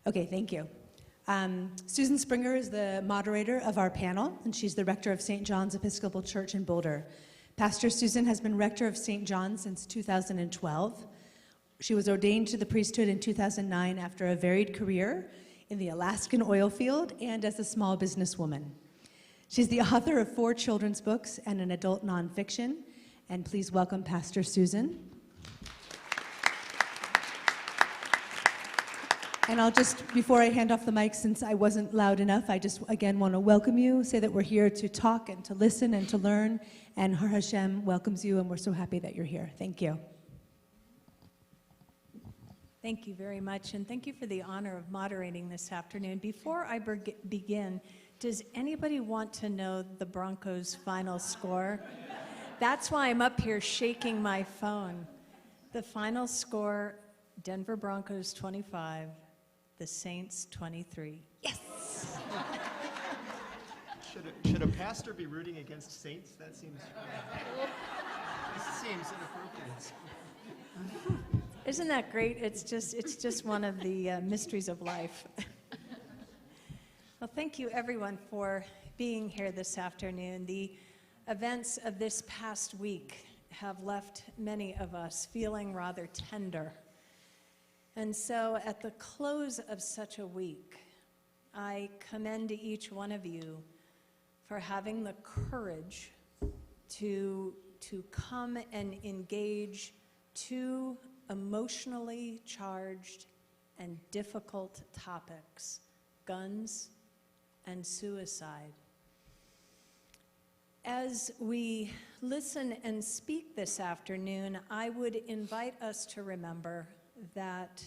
Okay, thank you. Susan Springer is the moderator of our panel, and she's the rector of St. John's Episcopal Church in Boulder. Pastor Susan has been rector of St. John's since 2012. She was ordained to the priesthood in 2009 after a varied career in the Alaskan oil field and as a small businesswoman. She's the author of 4 children's books and an adult nonfiction. And please welcome Pastor Susan. And I'll just, before I hand off the mic, since I wasn't loud enough, I just again want to welcome you, say that we're here to talk and to listen and to learn, and Har HaShem welcomes you, and we're so happy that you're here. Thank you. Thank you very much, and thank you for the honor of moderating this afternoon. Before I begin, does anybody want to know the Broncos' final score? That's why I'm up here shaking my phone. The final score, Denver Broncos 25, the Saints 23. Yes! Should a pastor be rooting against Saints? That seems inappropriate. Isn't that great? It's just one of the mysteries of life. Well, thank you everyone for being here this afternoon. The events of this past week have left many of us feeling rather tender. And so at the close of such a week, I commend each one of you for having the courage to come and engage 2 emotionally charged and difficult topics, guns and suicide. As we listen and speak this afternoon, I would invite us to remember that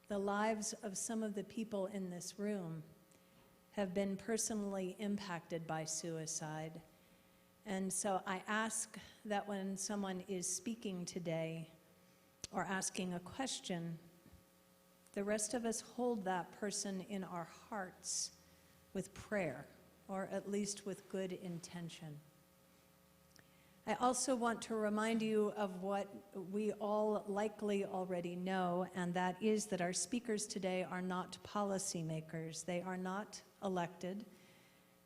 the lives of some of the people in this room have been personally impacted by suicide. And so I ask that when someone is speaking today or asking a question, the rest of us hold that person in our hearts with prayer, or at least with good intention. I also want to remind you of what we all likely already know, and that is that our speakers today are not policymakers. They are not elected,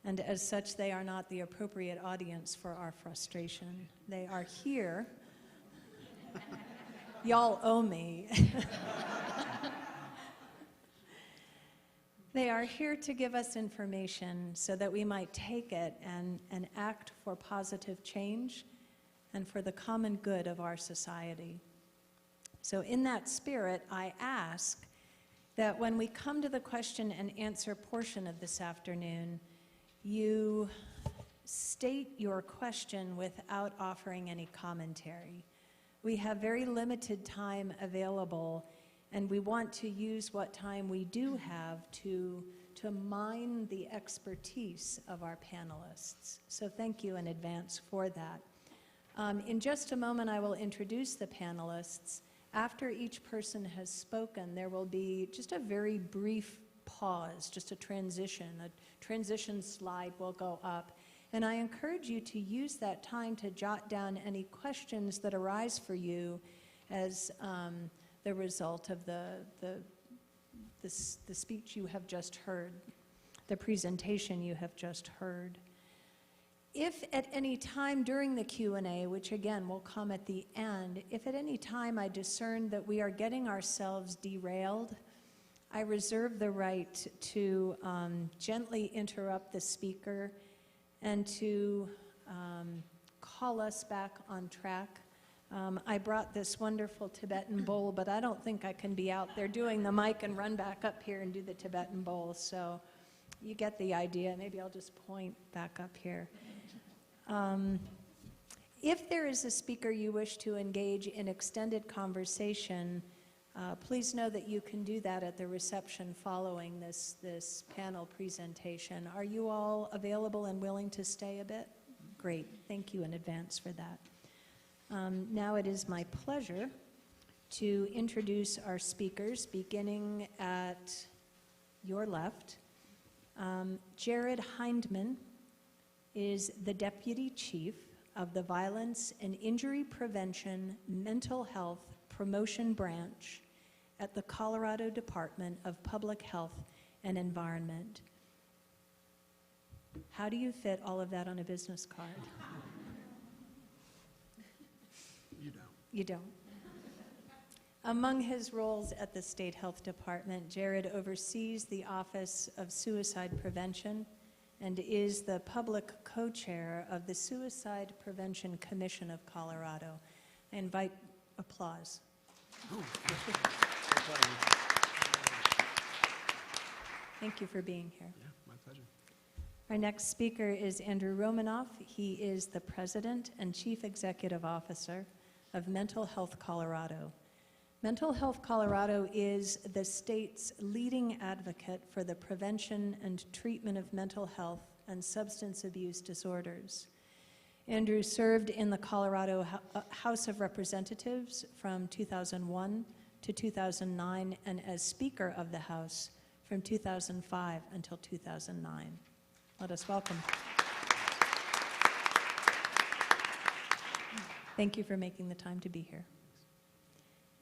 and as such, they are not the appropriate audience for our frustration. They are here. Y'all owe me. They are here to give us information so that we might take it and act for positive change and for the common good of our society. So in that spirit, I ask that when we come to the question and answer portion of this afternoon, you state your question without offering any commentary. We have very limited time available, and we want to use what time we do have to mine the expertise of our panelists. So thank you in advance for that. In just a moment, I will introduce the panelists. After each person has spoken, there will be just a very brief pause, just a transition slide will go up. And I encourage you to use that time to jot down any questions that arise for you as the result of the speech you have just heard, the presentation you have just heard. If at any time during the Q&A, which again will come at the end, if at any time I discern that we are getting ourselves derailed, I reserve the right to gently interrupt the speaker and to call us back on track. I brought this wonderful Tibetan bowl, but I don't think I can be out there doing the mic and run back up here and do the Tibetan bowl, so you get the idea. Maybe I'll just point back up here. If there is a speaker you wish to engage in extended conversation, please know that you can do that at the reception following this panel presentation. Are you all available and willing to stay a bit? Great, thank you in advance for that. Now it is my pleasure to introduce our speakers, beginning at your left. Jarrod Hindman is the Deputy Chief of the Violence and Injury Prevention Mental Health Promotion Branch at the Colorado Department of Public Health and Environment. How do you fit all of that on a business card? You don't. You don't. Among his roles at the State Health Department, Jarrod oversees the Office of Suicide Prevention and is the public co-chair of the Suicide Prevention Commission of Colorado. I invite applause. Thank you for being here. Yeah, my pleasure. Our next speaker is Andrew Romanoff. He is the President and Chief Executive Officer of Mental Health Colorado. Mental Health Colorado is the state's leading advocate for the prevention and treatment of mental health and substance abuse disorders. Andrew served in the Colorado House of Representatives from 2001 to 2009 and as Speaker of the House from 2005 until 2009. Let us welcome. Thank you for making the time to be here.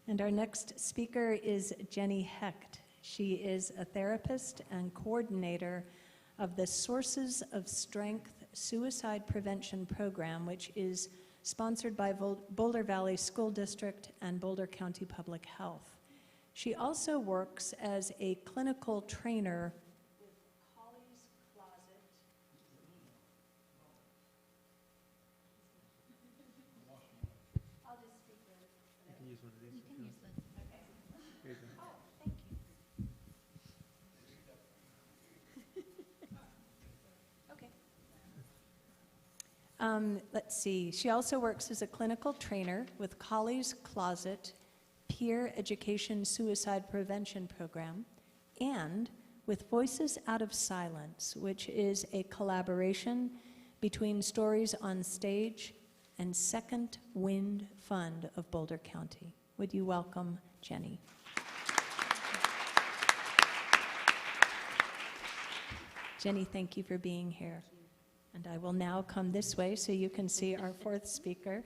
And our next speaker is Jenny Hecht. She is a therapist and coordinator of the Sources of Strength Suicide Prevention Program, which is sponsored by Boulder Valley School District and Boulder County Public Health. She also works as a clinical trainer with Colley's Closet. I'll just speak with it. You can use one of these. You can use this. Okay. Here you go. Oh, thank you. Okay. Let's see. She also works as a clinical trainer with Colley's Closet Peer Education Suicide Prevention Program and with Voices Out of Silence, which is a collaboration between Stories on Stage and Second Wind Fund of Boulder County. Would you welcome Jenny? Jenny, thank you for being here. And I will now come this way so you can see our fourth speaker.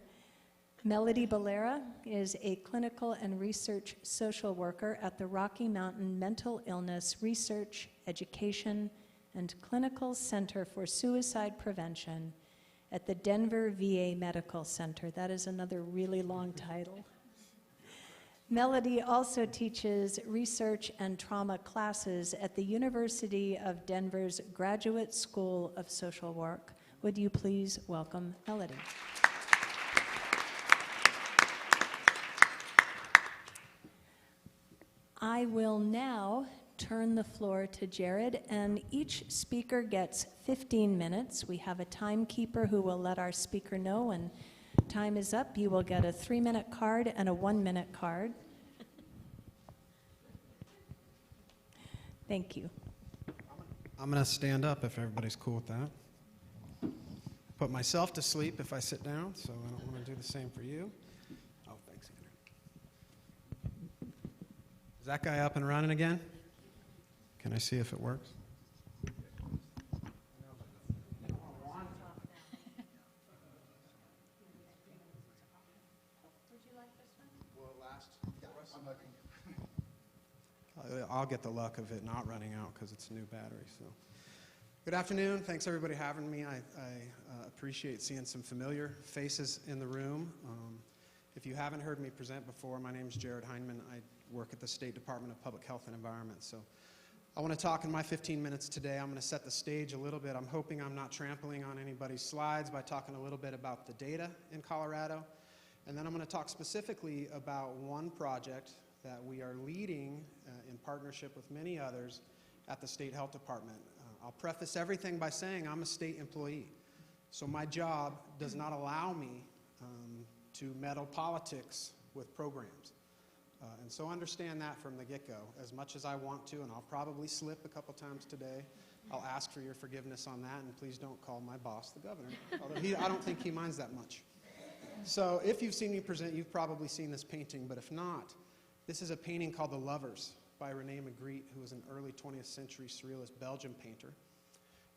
Melodi Billera is a clinical and research social worker at the Rocky Mountain Mental Illness Research, Education, and Clinical Center for Suicide Prevention at the Denver VA Medical Center. That is another really long title. Melodi also teaches research and trauma classes at the University of Denver's Graduate School of Social Work. Would you please welcome Melodi? I will now turn the floor to Jarrod, and each speaker gets 15 minutes. We have a timekeeper who will let our speaker know when time is up. You will get a 3-minute card and a 1-minute card. Thank you. I'm going to stand up if everybody's cool with that. Put myself to sleep if I sit down, so I don't want to do the same for you. Oh, thanks, Andrew. Is that guy up and running again? Can I see if it works? I'll get the luck of it not running out because it's a new battery. So, good afternoon. Thanks everybody for having me. I appreciate seeing some familiar faces in the room. If you haven't heard me present before, my name is Jarrod Hindman. I work at the State Department of Public Health and Environment. So, I want to talk in my 15 minutes today. I'm going to set the stage a little bit. I'm hoping I'm not trampling on anybody's slides by talking a little bit about the data in Colorado. And then I'm going to talk specifically about one project that we are leading in partnership with many others at the State Health Department. I'll preface everything by saying I'm a state employee, so my job does not allow me to meddle politics with programs. And so understand that from the get-go. As much as I want to, and I'll probably slip a couple times today, I'll ask for your forgiveness on that, and please don't call my boss the governor, although I don't think he minds that much. So if you've seen me present, you've probably seen this painting, but if not, this is a painting called The Lovers by René Magritte, who was an early 20th century surrealist Belgian painter.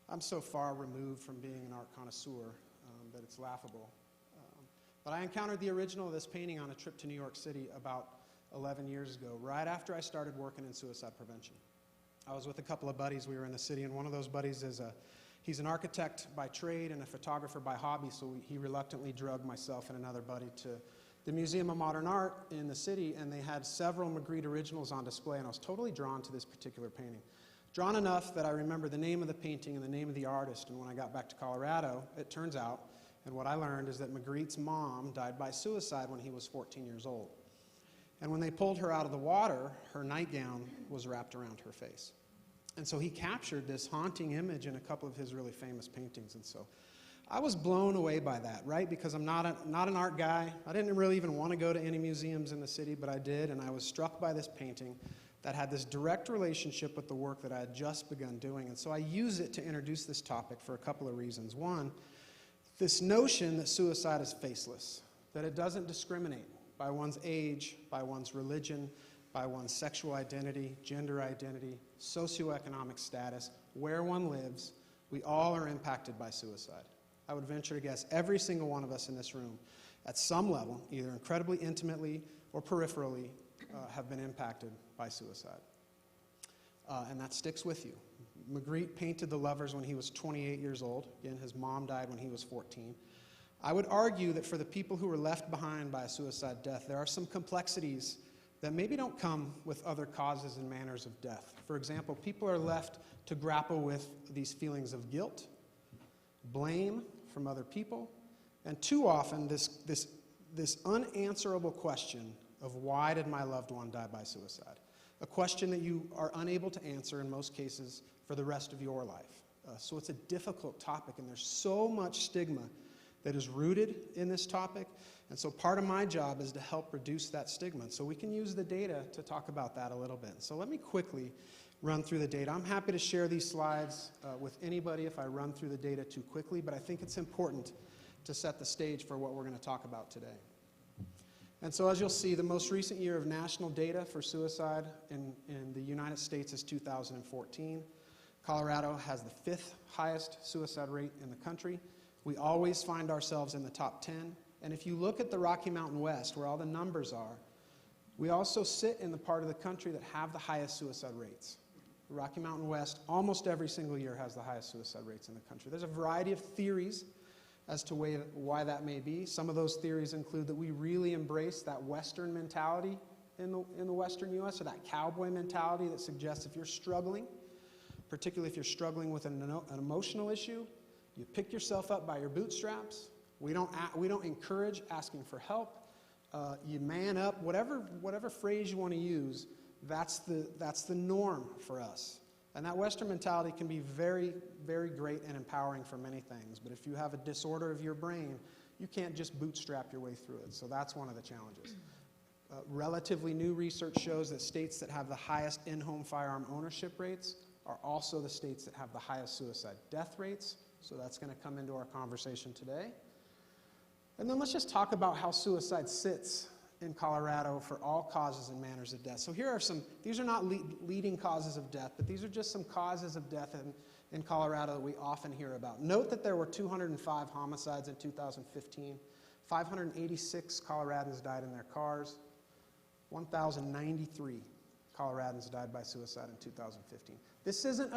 I'm so far removed from being an art connoisseur that it's laughable. But I encountered the original of this painting on a trip to New York City about 11 years ago, right after I started working in suicide prevention. I was with a couple of buddies. We were in the city, and one of those buddies he's an architect by trade and a photographer by hobby, so he reluctantly drugged myself and another buddy to the Museum of Modern Art in the city, and they had several Magritte originals on display, and I was totally drawn to this particular painting. Drawn enough that I remember the name of the painting and the name of the artist, and when I got back to Colorado, it turns out, and what I learned is that Magritte's mom died by suicide when he was 14 years old. And when they pulled her out of the water, her nightgown was wrapped around her face. And so he captured this haunting image in a couple of his really famous paintings. And so I was blown away by that, right? Because I'm not an art guy. I didn't really even want to go to any museums in the city, but I did. And I was struck by this painting that had this direct relationship with the work that I had just begun doing. And so I use it to introduce this topic for a couple of reasons. One, this notion that suicide is faceless, that it doesn't discriminate by one's age, by one's religion, by one's sexual identity, gender identity, socioeconomic status, where one lives. We all are impacted by suicide. I would venture to guess every single one of us in this room, at some level, either incredibly intimately or peripherally, have been impacted by suicide. And that sticks with you. Magritte painted the lovers when he was 28 years old. Again, his mom died when he was 14. I would argue that for the people who were left behind by a suicide death, there are some complexities that maybe don't come with other causes and manners of death. For example, people are left to grapple with these feelings of guilt, blame from other people, and too often this unanswerable question of why did my loved one die by suicide? A question that you are unable to answer in most cases for the rest of your life. So it's a difficult topic, and there's so much stigma that is rooted in this topic. And so part of my job is to help reduce that stigma. So we can use the data to talk about that a little bit. So let me quickly run through the data. I'm happy to share these slides with anybody if I run through the data too quickly, but I think it's important to set the stage for what we're going to talk about today. And so as you'll see, the most recent year of national data for suicide in the United States is 2014. Colorado has the 5th highest suicide rate in the country. We always find ourselves in the top 10. And if you look at the Rocky Mountain West, where all the numbers are, we also sit in the part of the country that have the highest suicide rates. The Rocky Mountain West, almost every single year, has the highest suicide rates in the country. There's a variety of theories as to why that may be. Some of those theories include that we really embrace that Western mentality in the Western U.S., or that cowboy mentality that suggests if you're struggling, particularly if you're struggling with an emotional issue, you pick yourself up by your bootstraps. We don't encourage asking for help. You man up. Whatever phrase you want to use, that's the norm for us. And that Western mentality can be very, very great and empowering for many things. But if you have a disorder of your brain, you can't just bootstrap your way through it. So that's one of the challenges. Relatively new research shows that states that have the highest in-home firearm ownership rates are also the states that have the highest suicide death rates. So that's going to come into our conversation today. And then let's just talk about how suicide sits in Colorado for all causes and manners of death. So here are some, these are not leading causes of death, but these are just some causes of death in Colorado that we often hear about. Note that there were 205 homicides in 2015. 586 Coloradans died in their cars. 1,093 Coloradans died by suicide in 2015. This isn't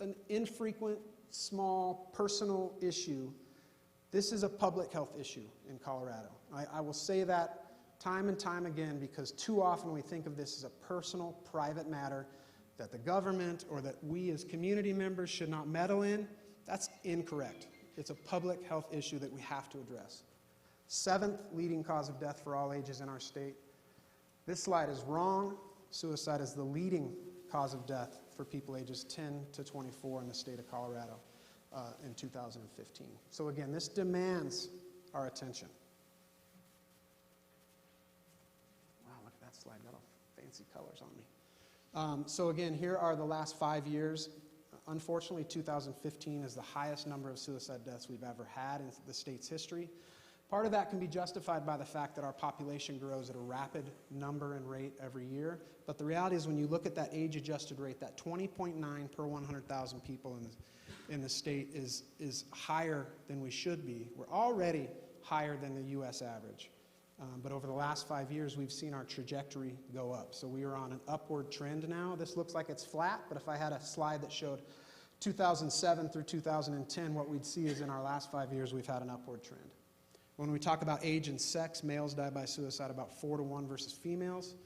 an infrequent, small, personal issue. This is a public health issue in Colorado. I will say that time and time again because too often we think of this as a personal, private matter that the government or that we as community members should not meddle in. That's incorrect. It's a public health issue that we have to address. 7th leading cause of death for all ages in our state. This slide is wrong. Suicide is the leading cause of death for people ages 10 to 24 in the state of Colorado in 2015. So again, this demands our attention. Wow, look at that slide. Got all fancy colors on me. So again, here are the last 5 years. Unfortunately, 2015 is the highest number of suicide deaths we've ever had in the state's history. Part of that can be justified by the fact that our population grows at a rapid number and rate every year. But the reality is when you look at that age-adjusted rate, that 20.9 per 100,000 people in the state is higher than we should be. We're already higher than the U.S. average. But over the last 5 years, we've seen our trajectory go up. So we are on an upward trend now. This looks like it's flat, but if I had a slide that showed 2007 through 2010, what we'd see is in our last 5 years, we've had an upward trend. When we talk about age and sex, males die by suicide about 4-to-1 versus females.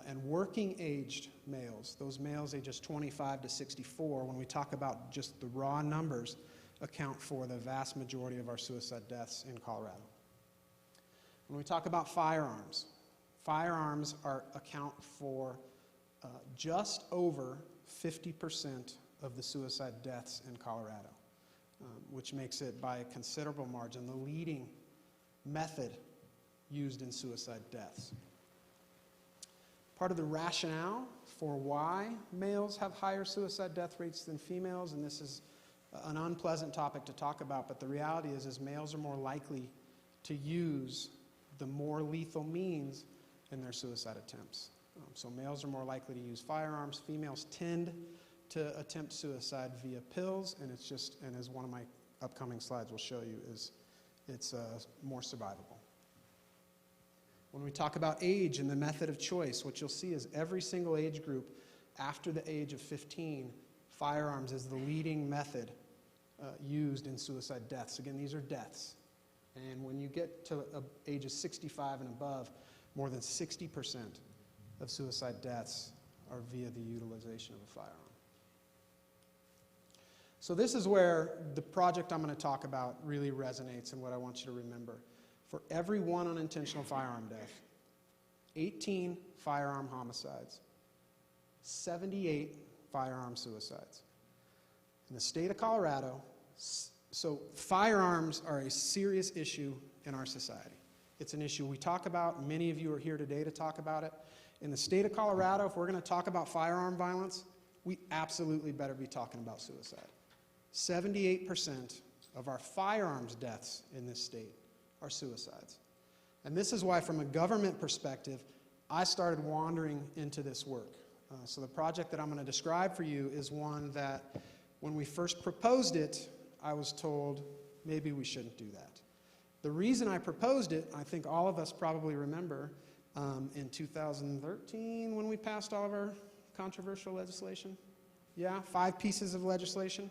And working-aged males, those males ages 25 to 64, when we talk about just the raw numbers, account for the vast majority of our suicide deaths in Colorado. When we talk about firearms, firearms account for just over 50% of the suicide deaths in Colorado, which makes it by a considerable margin the leading method used in suicide deaths. Part of the rationale for why males have higher suicide death rates than females, and this is an unpleasant topic to talk about, but the reality is males are more likely to use the more lethal means in their suicide attempts. So males are more likely to use firearms. Females tend to attempt suicide via pills, and it's just, and as one of my upcoming slides will show you, it's more survivable. When we talk about age and the method of choice, what you'll see is every single age group after the age of 15, firearms is the leading method used in suicide deaths. Again, these are deaths. And when you get to ages 65 and above, more than 60% of suicide deaths are via the utilization of a firearm. So this is where the project I'm going to talk about really resonates and what I want you to remember. For every one unintentional firearm death, 18 firearm homicides, 78 firearm suicides. In the state of Colorado, so firearms are a serious issue in our society. It's an issue we talk about. Many of you are here today to talk about it. In the state of Colorado, if we're going to talk about firearm violence, we absolutely better be talking about suicide. 78% of our firearms deaths in this state are suicides. And this is why, from a government perspective, I started wandering into this work. So the project that I'm going to describe for you is one that, when we first proposed it, I was told maybe we shouldn't do that. The reason I proposed it, I think all of us probably remember, in 2013 when we passed all of our controversial legislation. Yeah, 5 pieces of legislation.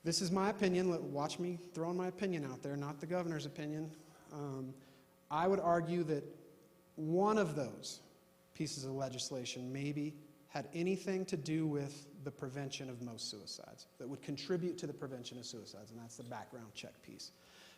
This is my opinion. Watch me throwing my opinion out there, not the governor's opinion. I would argue that one of those pieces of legislation maybe had anything to do with the prevention of most suicides, that would contribute to the prevention of suicides, and that's the background check piece.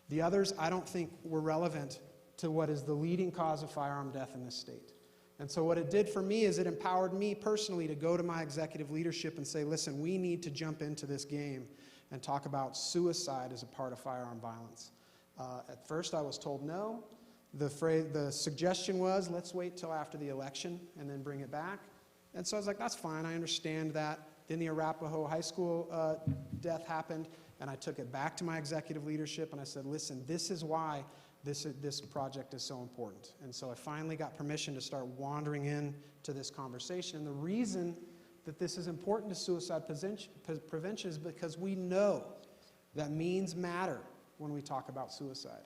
The others, I don't think, were relevant to what is the leading cause of firearm death in this state. And so what it did for me is it empowered me personally to go to my executive leadership and say, listen, we need to jump into this game and talk about suicide as a part of firearm violence. At first I was told no. The suggestion was, let's wait till after the election and then bring it back. And so I was like, that's fine, I understand that. Then the Arapahoe High School death happened, and I took it back to my executive leadership, and I said, listen, this is why this project is so important. And so I finally got permission to start wandering into this conversation. And the reason that this is important to suicide prevention is because we know that means matter when we talk about suicide.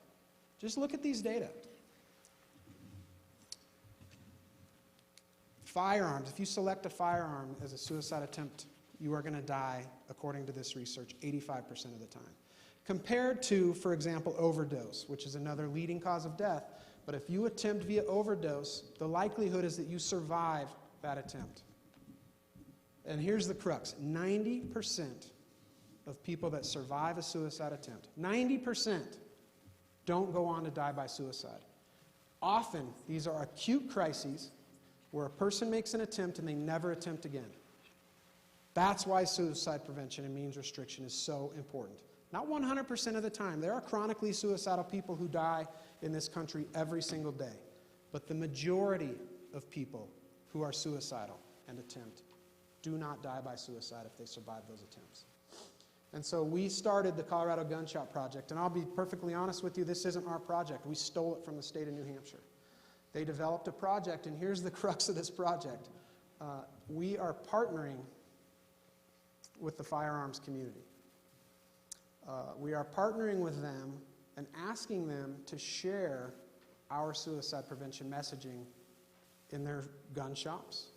Just look at these data. Firearms, if you select a firearm as a suicide attempt, you are going to die, according to this research, 85% of the time. Compared to, for example, overdose, which is another leading cause of death. But if you attempt via overdose, the likelihood is that you survive that attempt. And here's the crux. 90% of people that survive a suicide attempt, 90% don't go on to die by suicide. Often, these are acute crises where a person makes an attempt and they never attempt again. That's why suicide prevention and means restriction is so important. Not 100% of the time. There are chronically suicidal people who die in this country every single day. But the majority of people who are suicidal and attempt do not die by suicide if they survive those attempts. And so we started the Colorado Gunshot Project. And I'll be perfectly honest with you, this isn't our project. We stole it from the state of New Hampshire. They developed a project, and here's the crux of this project. We are partnering with the firearms community. We are partnering with them and asking them to share our suicide prevention messaging in their gun shops,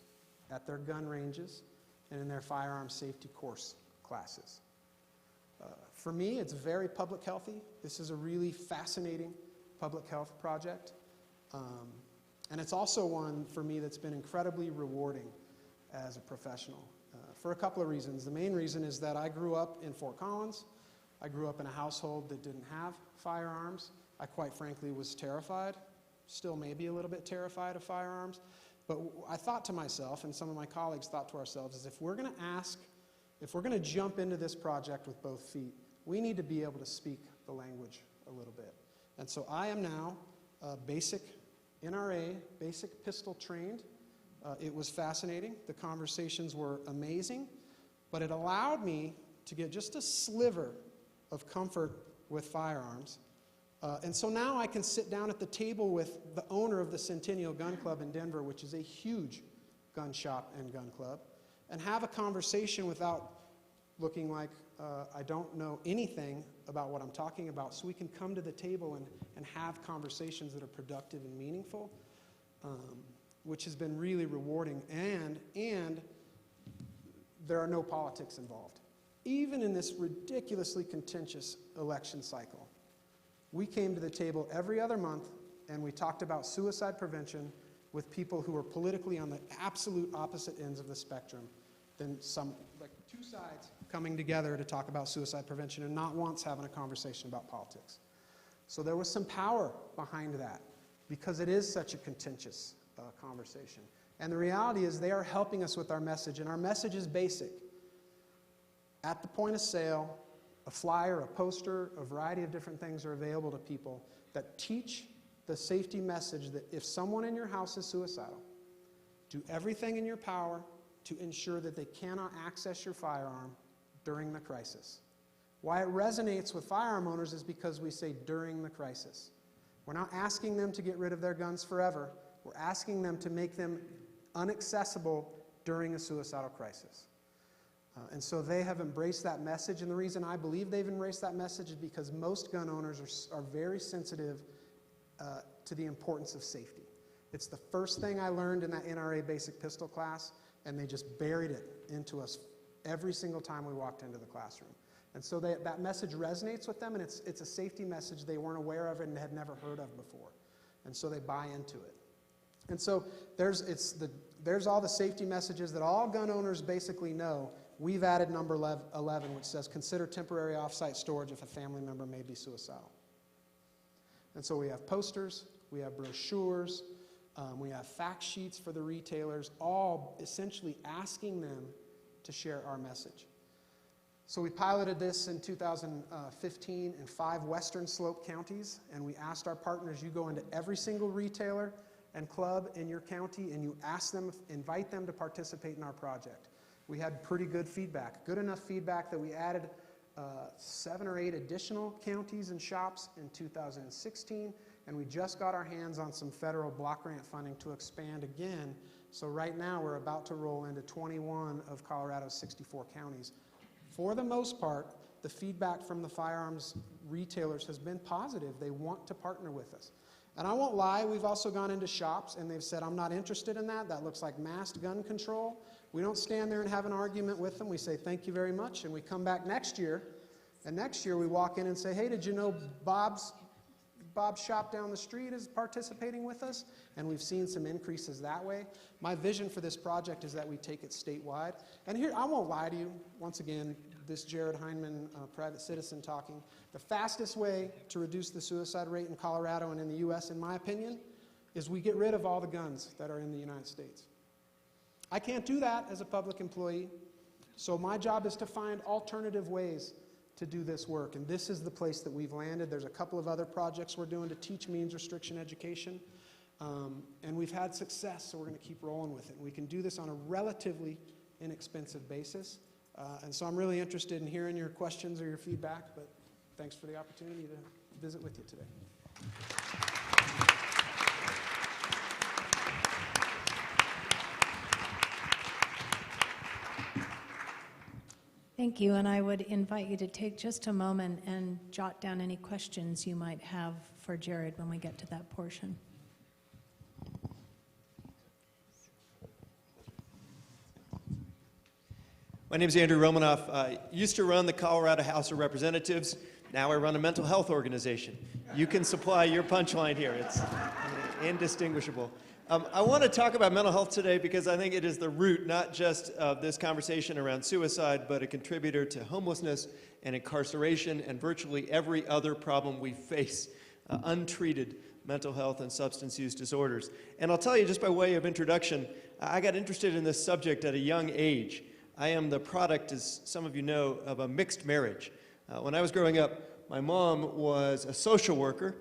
at their gun ranges, and in their firearm safety course classes. For me, it's very public healthy. This is a really fascinating public health project. And it's also one for me that's been incredibly rewarding as a professional for a couple of reasons. The main reason is that I grew up in Fort Collins. I grew up in a household that didn't have firearms. I quite frankly was terrified, still maybe a little bit terrified of firearms. But I thought to myself, and some of my colleagues thought to ourselves, is if we're going to jump into this project with both feet, we need to be able to speak the language a little bit. And so I am now basic NRA, basic pistol trained. It was fascinating. The conversations were amazing, but it allowed me to get just a sliver of comfort with firearms. And so now I can sit down at the table with the owner of the Centennial Gun Club in Denver, which is a huge gun shop and gun club, and have a conversation without looking like I don't know anything about what I'm talking about, so we can come to the table and have conversations that are productive and meaningful, which has been really rewarding, and there are no politics involved. Even in this ridiculously contentious election cycle, we came to the table every other month and we talked about suicide prevention with people who were politically on the absolute opposite ends of the spectrum than some, like two sides coming together to talk about suicide prevention and not once having a conversation about politics. So there was some power behind that because it is such a contentious conversation. And the reality is they are helping us with our message, and our message is basic. At the point of sale, a flyer, a poster, a variety of different things are available to people that teach the safety message that if someone in your house is suicidal, do everything in your power to ensure that they cannot access your firearm during the crisis. Why it resonates with firearm owners is because we say during the crisis. We're not asking them to get rid of their guns forever. We're asking them to make them inaccessible during a suicidal crisis. And so they have embraced that message, and the reason I believe they've embraced that message is because most gun owners are very sensitive to the importance of safety. It's the first thing I learned in that NRA basic pistol class, and they just buried it into us every single time we walked into the classroom. And so that message resonates with them, and it's a safety message they weren't aware of and had never heard of before. And so they buy into it. And so there's all the safety messages that all gun owners basically know. We've added number 11, which says, consider temporary off-site storage if a family member may be suicidal. And so we have posters, we have brochures, we have fact sheets for the retailers, all essentially asking them to share our message. So we piloted this in 2015 in 5 Western Slope counties, and we asked our partners, you go into every single retailer and club in your county, and you ask them, invite them to participate in our project. We had pretty good feedback, good enough feedback that we added 7 or 8 additional counties and shops in 2016, and we just got our hands on some federal block grant funding to expand again. So right now we're about to roll into 21 of Colorado's 64 counties. For the most part, the feedback from the firearms retailers has been positive. They want to partner with us. And I won't lie, we've also gone into shops and they've said, I'm not interested in that. That looks like masked gun control. We don't stand there and have an argument with them. We say, thank you very much. And we come back next year. And next year we walk in and say, hey, did you know Bob's shop down the street is participating with us? And we've seen some increases that way. My vision for this project is that we take it statewide. And here, I won't lie to you. Once again, this Jarrod Hindman, private citizen talking. The fastest way to reduce the suicide rate in Colorado and in the U.S., in my opinion, is we get rid of all the guns that are in the United States. I can't do that as a public employee, so my job is to find alternative ways to do this work, and this is the place that we've landed. There's a couple of other projects we're doing to teach means restriction education, and we've had success, so we're going to keep rolling with it. We can do this on a relatively inexpensive basis, and so I'm really interested in hearing your questions or your feedback, but thanks for the opportunity to visit with you today. Thank you, and I would invite you to take just a moment and jot down any questions you might have for Jarrod when we get to that portion. My name is Andrew Romanoff. I used to run the Colorado House of Representatives. Now I run a mental health organization. You can supply your punchline here. It's indistinguishable. I want to talk about mental health today because I think it is the root, not just of this conversation around suicide, but a contributor to homelessness and incarceration and virtually every other problem we face, untreated mental health and substance use disorders. And I'll tell you, just by way of introduction, I got interested in this subject at a young age. I am the product, as some of you know, of a mixed marriage. When I was growing up, my mom was a social worker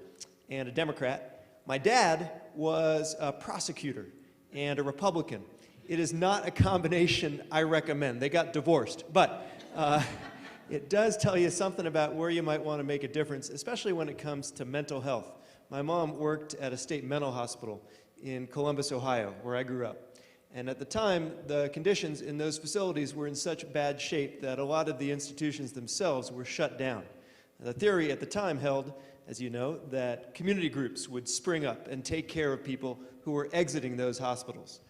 and a Democrat. My dad was a prosecutor and a Republican. It is not a combination I recommend. They got divorced. But it does tell you something about where you might want to make a difference, especially when it comes to mental health. My mom worked at a state mental hospital in Columbus, Ohio, where I grew up. And at the time, the conditions in those facilities were in such bad shape that a lot of the institutions themselves were shut down. The theory at the time held, as you know, that community groups would spring up and take care of people who were exiting those hospitals.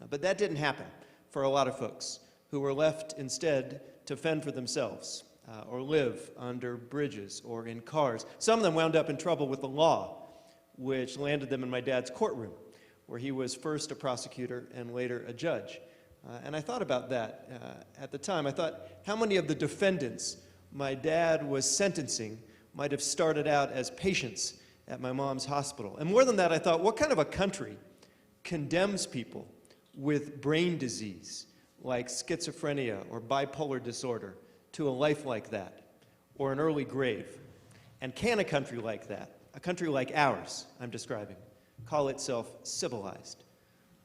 But that didn't happen for a lot of folks who were left instead to fend for themselves or live under bridges or in cars. Some of them wound up in trouble with the law, which landed them in my dad's courtroom, where he was first a prosecutor and later a judge. And I thought about that at the time. I thought, how many of the defendants my dad was sentencing might have started out as patients at my mom's hospital? And more than that, I thought, what kind of a country condemns people with brain disease, like schizophrenia or bipolar disorder, to a life like that, or an early grave? And can a country like that, a country like ours I'm describing, call itself civilized?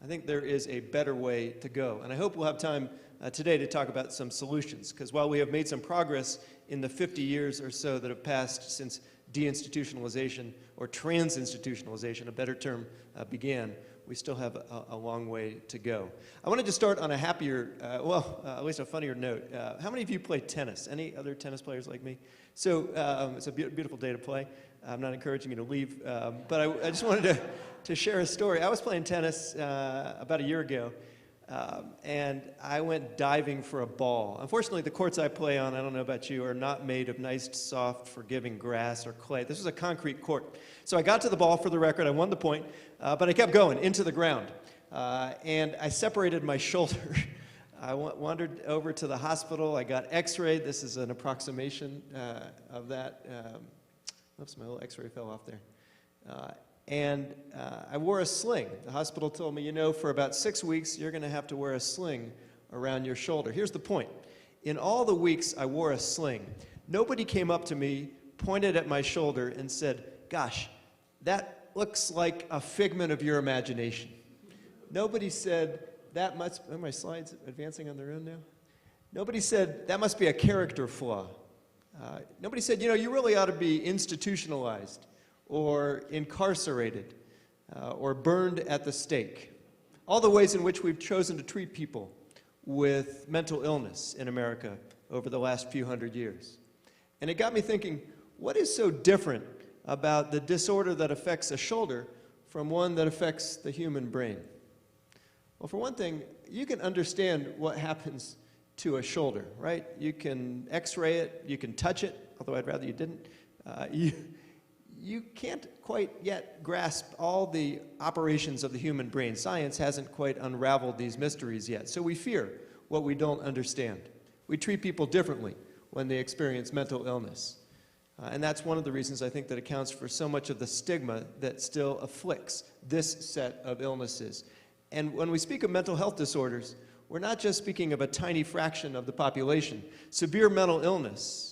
I think there is a better way to go. And I hope we'll have time today to talk about some solutions, because while we have made some progress in the 50 years or so that have passed since deinstitutionalization, or transinstitutionalization, a better term, began, we still have a long way to go. I wanted to start on a happier, at least a funnier note. How many of you play tennis? Any other tennis players like me? So it's a beautiful day to play. I'm not encouraging you to leave, but I just wanted to share a story. I was playing tennis about a year ago, and I went diving for a ball. Unfortunately, the courts I play on, I don't know about you, are not made of nice, soft, forgiving grass or clay. This was a concrete court. So I got to the ball for the record. I won the point, but I kept going into the ground, and I separated my shoulder. I wandered over to the hospital. I got x-rayed. This is an approximation of that. Oops, my little x-ray fell off there. And I wore a sling. The hospital told me, you know, for about 6 weeks, you're going to have to wear a sling around your shoulder. Here's the point. In all the weeks I wore a sling, nobody came up to me, pointed at my shoulder, and said, gosh, that looks like a figment of your imagination. Nobody said, that must, are my slides advancing on their own now? Nobody said, that must be a character flaw. Nobody said, you know, you really ought to be institutionalized or incarcerated or burned at the stake. All the ways in which we've chosen to treat people with mental illness in America over the last few hundred years. And it got me thinking, what is so different about the disorder that affects a shoulder from one that affects the human brain? Well, for one thing, you can understand what happens to a shoulder, right? You can x-ray it, you can touch it, although I'd rather you didn't. You can't quite yet grasp all the operations of the human brain. Science hasn't quite unraveled these mysteries yet, so we fear what we don't understand. We treat people differently when they experience mental illness. And that's one of the reasons I think that accounts for so much of the stigma that still afflicts this set of illnesses. And when we speak of mental health disorders, we're not just speaking of a tiny fraction of the population. Severe mental illness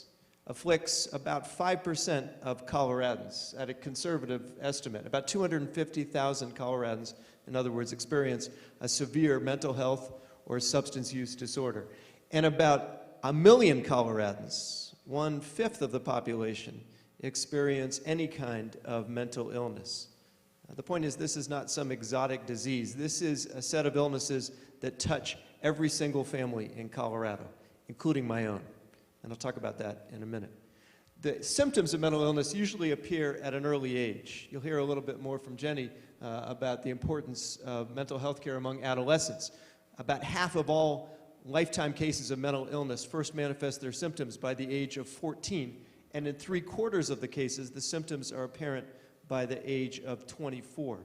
afflicts about 5% of Coloradans, at a conservative estimate. About 250,000 Coloradans, in other words, experience a severe mental health or substance use disorder. And about 1 million Coloradans, 1/5 of the population, experience any kind of mental illness. The point is, this is not some exotic disease. This is a set of illnesses that touch every single family in Colorado, including my own. and I'll talk about that in a minute. The symptoms of mental illness usually appear at an early age. You'll hear a little bit more from Jenny about the importance of mental health care among adolescents. About half of all lifetime cases of mental illness first manifest their symptoms by the age of 14, and in 3/4 of the cases, the symptoms are apparent by the age of 24.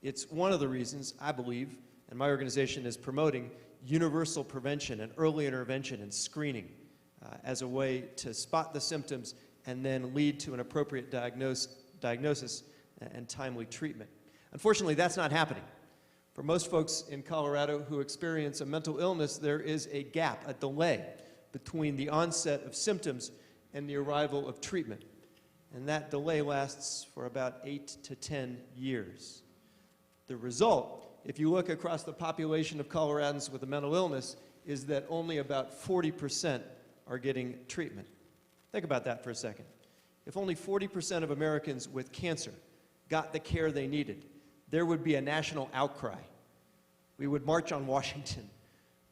It's one of the reasons, I believe, and my organization is promoting universal prevention and early intervention and screening as a way to spot the symptoms and then lead to an appropriate diagnosis and timely treatment. Unfortunately, that's not happening. For most folks in Colorado who experience a mental illness, there is a gap, a delay, between the onset of symptoms and the arrival of treatment. And that delay lasts for about 8 to 10 years. The result, if you look across the population of Coloradans with a mental illness, is that only about 40% are getting treatment. Think about that for a second. If only 40% of Americans with cancer got the care they needed, there would be a national outcry. We would march on Washington.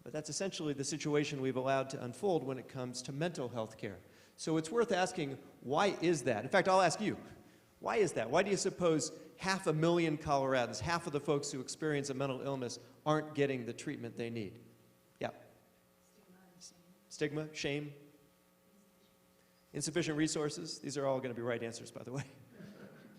But that's essentially the situation we've allowed to unfold when it comes to mental health care. So it's worth asking, why is that? In fact, I'll ask you, why is that? Why do you suppose 500,000 Coloradans, half of the folks who experience a mental illness, aren't getting the treatment they need? Yeah. Stigma, shame, insufficient resources. These are all going to be right answers, by the way.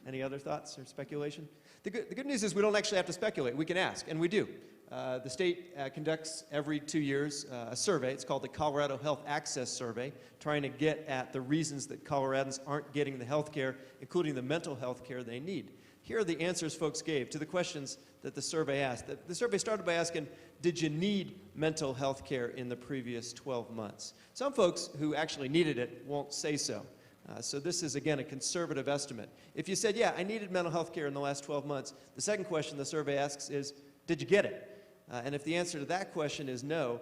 Any other thoughts or speculation? The good news is we don't actually have to speculate. We can ask, and we do. The state conducts every 2 years a survey. It's called the Colorado Health Access Survey, trying to get at the reasons that Coloradans aren't getting the health care, including the mental health care they need. Here are the answers folks gave to the questions that the survey asked. The survey started by asking, did you need mental health care in the previous 12 months? Some folks who actually needed it won't say so. So this is, again, a conservative estimate. If you said, yeah, I needed mental health care in the last 12 months, the second question the survey asks is, did you get it? And if the answer to that question is no,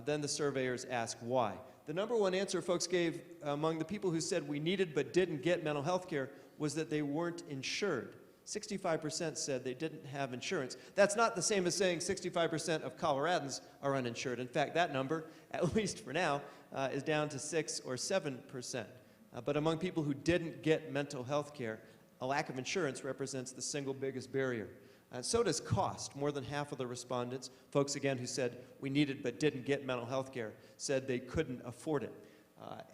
then the surveyors ask why. The number one answer folks gave among the people who said we needed but didn't get mental health care was that they weren't insured. 65% said they didn't have insurance. That's not the same as saying 65% of Coloradans are uninsured. In fact, that number, at least for now, is down to 6 or 7%. But among people who didn't get mental health care, a lack of insurance represents the single biggest barrier. So does cost. More than half of the respondents, folks again who said we needed but didn't get mental health care, said they couldn't afford it.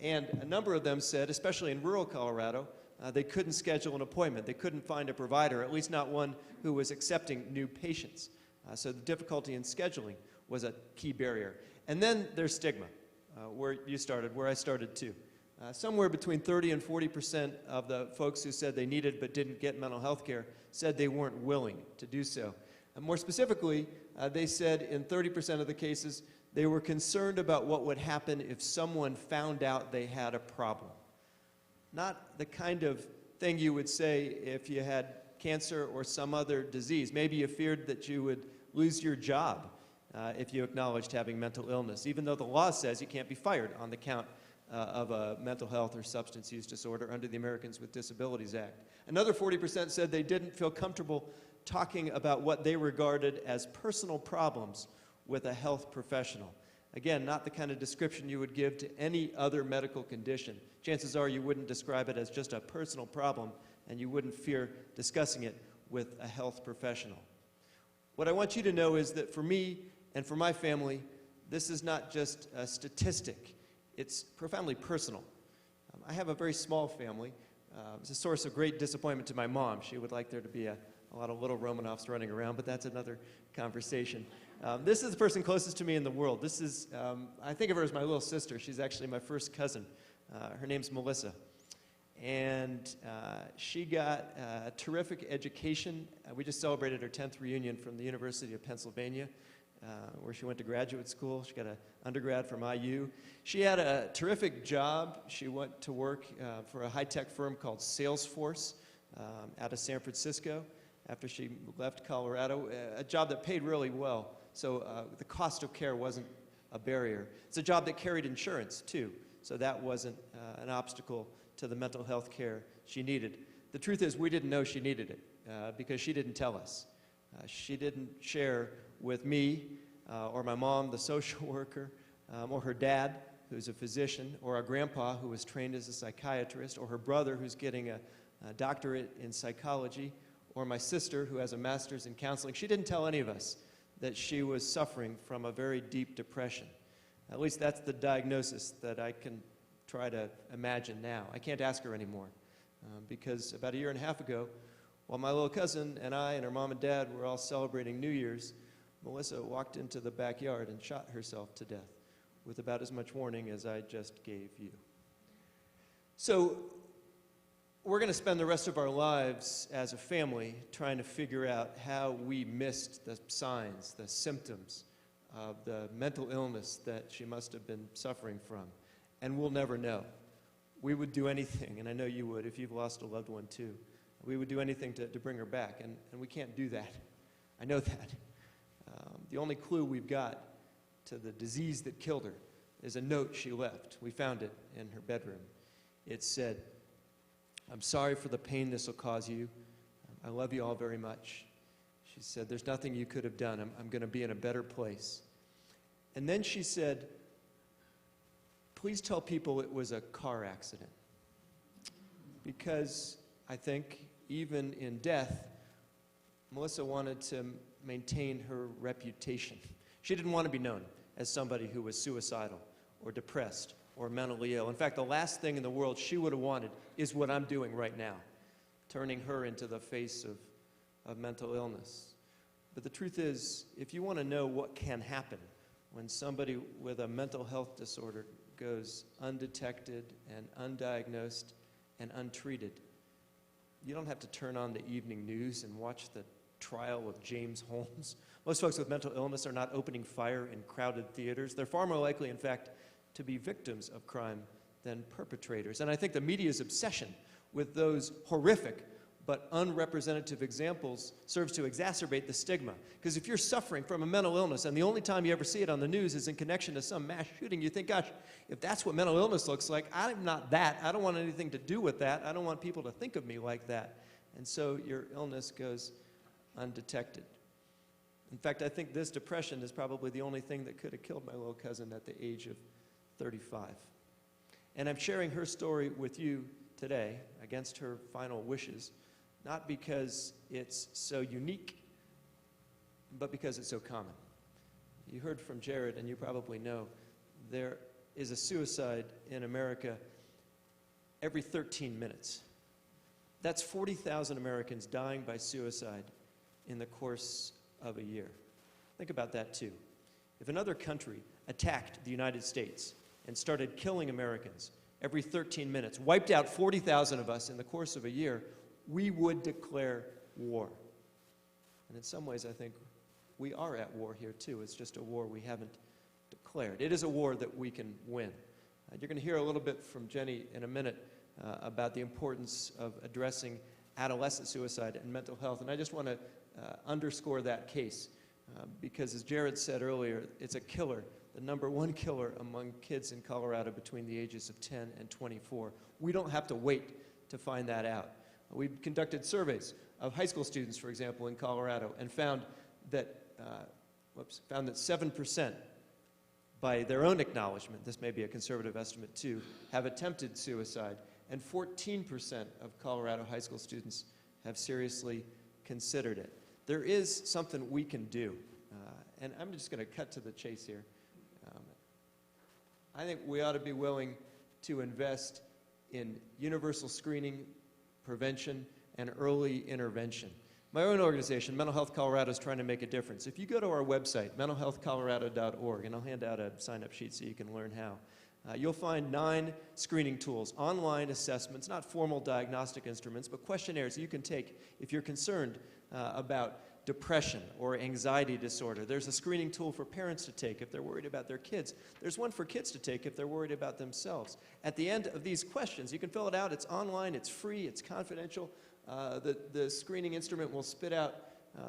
And a number of them said, especially in rural Colorado, they couldn't schedule an appointment. They couldn't find a provider, at least not one who was accepting new patients. So the difficulty in scheduling was a key barrier. And then there's stigma, where you started, where I started too. Somewhere between 30 and 40% of the folks who said they needed but didn't get mental health care said they weren't willing to do so. And more specifically, they said in 30% of the cases, they were concerned about what would happen if someone found out they had a problem. Not the kind of thing you would say if you had cancer or some other disease. Maybe you feared that you would lose your job if you acknowledged having mental illness, even though the law says you can't be fired on the count of a mental health or substance use disorder under the Americans with Disabilities Act. Another 40% said they didn't feel comfortable talking about what they regarded as personal problems with a health professional. Again, not the kind of description you would give to any other medical condition. Chances are you wouldn't describe it as just a personal problem, and you wouldn't fear discussing it with a health professional. What I want you to know is that for me and for my family, this is not just a statistic. It's profoundly personal. I have a very small family. It's a source of great disappointment to my mom. She would like there to be a lot of little Romanoffs running around, but that's another conversation. This is the person closest to me in the world. This is, I think of her as my little sister. She's actually my first cousin. Her name's Melissa. And she got a terrific education. We just celebrated her 10th reunion from the University of Pennsylvania, where she went to graduate school. She got an undergrad from IU. She had a terrific job. She went to work for a high-tech firm called Salesforce out of San Francisco after she left Colorado, a job that paid really well. So the cost of care wasn't a barrier. It's a job that carried insurance, too. So that wasn't an obstacle to the mental health care she needed. The truth is, we didn't know she needed it because she didn't tell us. She didn't share with me or my mom, the social worker, or her dad, who's a physician, or a grandpa who was trained as a psychiatrist, or her brother who's getting a doctorate in psychology, or my sister who has a master's in counseling. She didn't tell any of us that she was suffering from a very deep depression. At least that's the diagnosis that I can try to imagine now. I can't ask her anymore because about a year and a half ago, while my little cousin and I and her mom and dad were all celebrating New Year's, Melissa walked into the backyard and shot herself to death with about as much warning as I just gave you. So we're going to spend the rest of our lives as a family trying to figure out how we missed the signs, the symptoms of the mental illness that she must have been suffering from. And we'll never know. We would do anything, and I know you would if you've lost a loved one too. We would do anything to bring her back, and we can't do that. I know that. The only clue we've got to the disease that killed her is a note she left. We found it in her bedroom. It said, "I'm sorry for the pain this will cause you. I love you all very much." She said, "There's nothing you could have done. I'm going to be in a better place." And then she said, "Please tell people it was a car accident." Because I think even in death, Melissa wanted to maintain her reputation. She didn't want to be known as somebody who was suicidal or depressed or mentally ill. In fact, the last thing in the world she would have wanted is what I'm doing right now, turning her into the face of mental illness. But the truth is, if you want to know what can happen when somebody with a mental health disorder goes undetected and undiagnosed and untreated, you don't have to turn on the evening news and watch the trial of James Holmes. Most folks with mental illness are not opening fire in crowded theaters. They're far more likely, in fact, to be victims of crime than perpetrators. And I think the media's obsession with those horrific but unrepresentative examples serves to exacerbate the stigma. Because if you're suffering from a mental illness and the only time you ever see it on the news is in connection to some mass shooting, you think, gosh, if that's what mental illness looks like, I'm not that. I don't want anything to do with that. I don't want people to think of me like that. And so your illness goes undetected. In fact, I think this depression is probably the only thing that could have killed my little cousin at the age of 35. And I'm sharing her story with you today against her final wishes, not because it's so unique, but because it's so common. You heard from Jarrod, and you probably know, there is a suicide in America every 13 minutes. That's 40,000 Americans dying by suicide in the course of a year. Think about that too. If another country attacked the United States and started killing Americans every 13 minutes, wiped out 40,000 of us in the course of a year, we would declare war. And in some ways, I think we are at war here too. It's just a war we haven't declared. It is a war that we can win. You're going to hear a little bit from Jenny in a minute about the importance of addressing adolescent suicide and mental health. And I just want to underscore that case because, as Jarrod said earlier, it's a killer, the #1 killer among kids in Colorado between the ages of 10 and 24. We don't have to wait to find that out. We've conducted surveys of high school students, for example, in Colorado, and found that 7%, by their own acknowledgement, this may be a conservative estimate too, have attempted suicide, and 14% of Colorado high school students have seriously considered it. There is something we can do, and I'm just going to cut to the chase here. I think we ought to be willing to invest in universal screening, prevention, and early intervention. My own organization, Mental Health Colorado, is trying to make a difference. If you go to our website, mentalhealthcolorado.org, and I'll hand out a sign-up sheet so you can learn how, you'll find 9 screening tools, online assessments, not formal diagnostic instruments, but questionnaires you can take if you're concerned about depression or anxiety disorder. There's a screening tool for parents to take if they're worried about their kids. There's one for kids to take if they're worried about themselves. At the end of these questions, you can fill it out. It's online, it's free, it's confidential. The screening instrument will spit out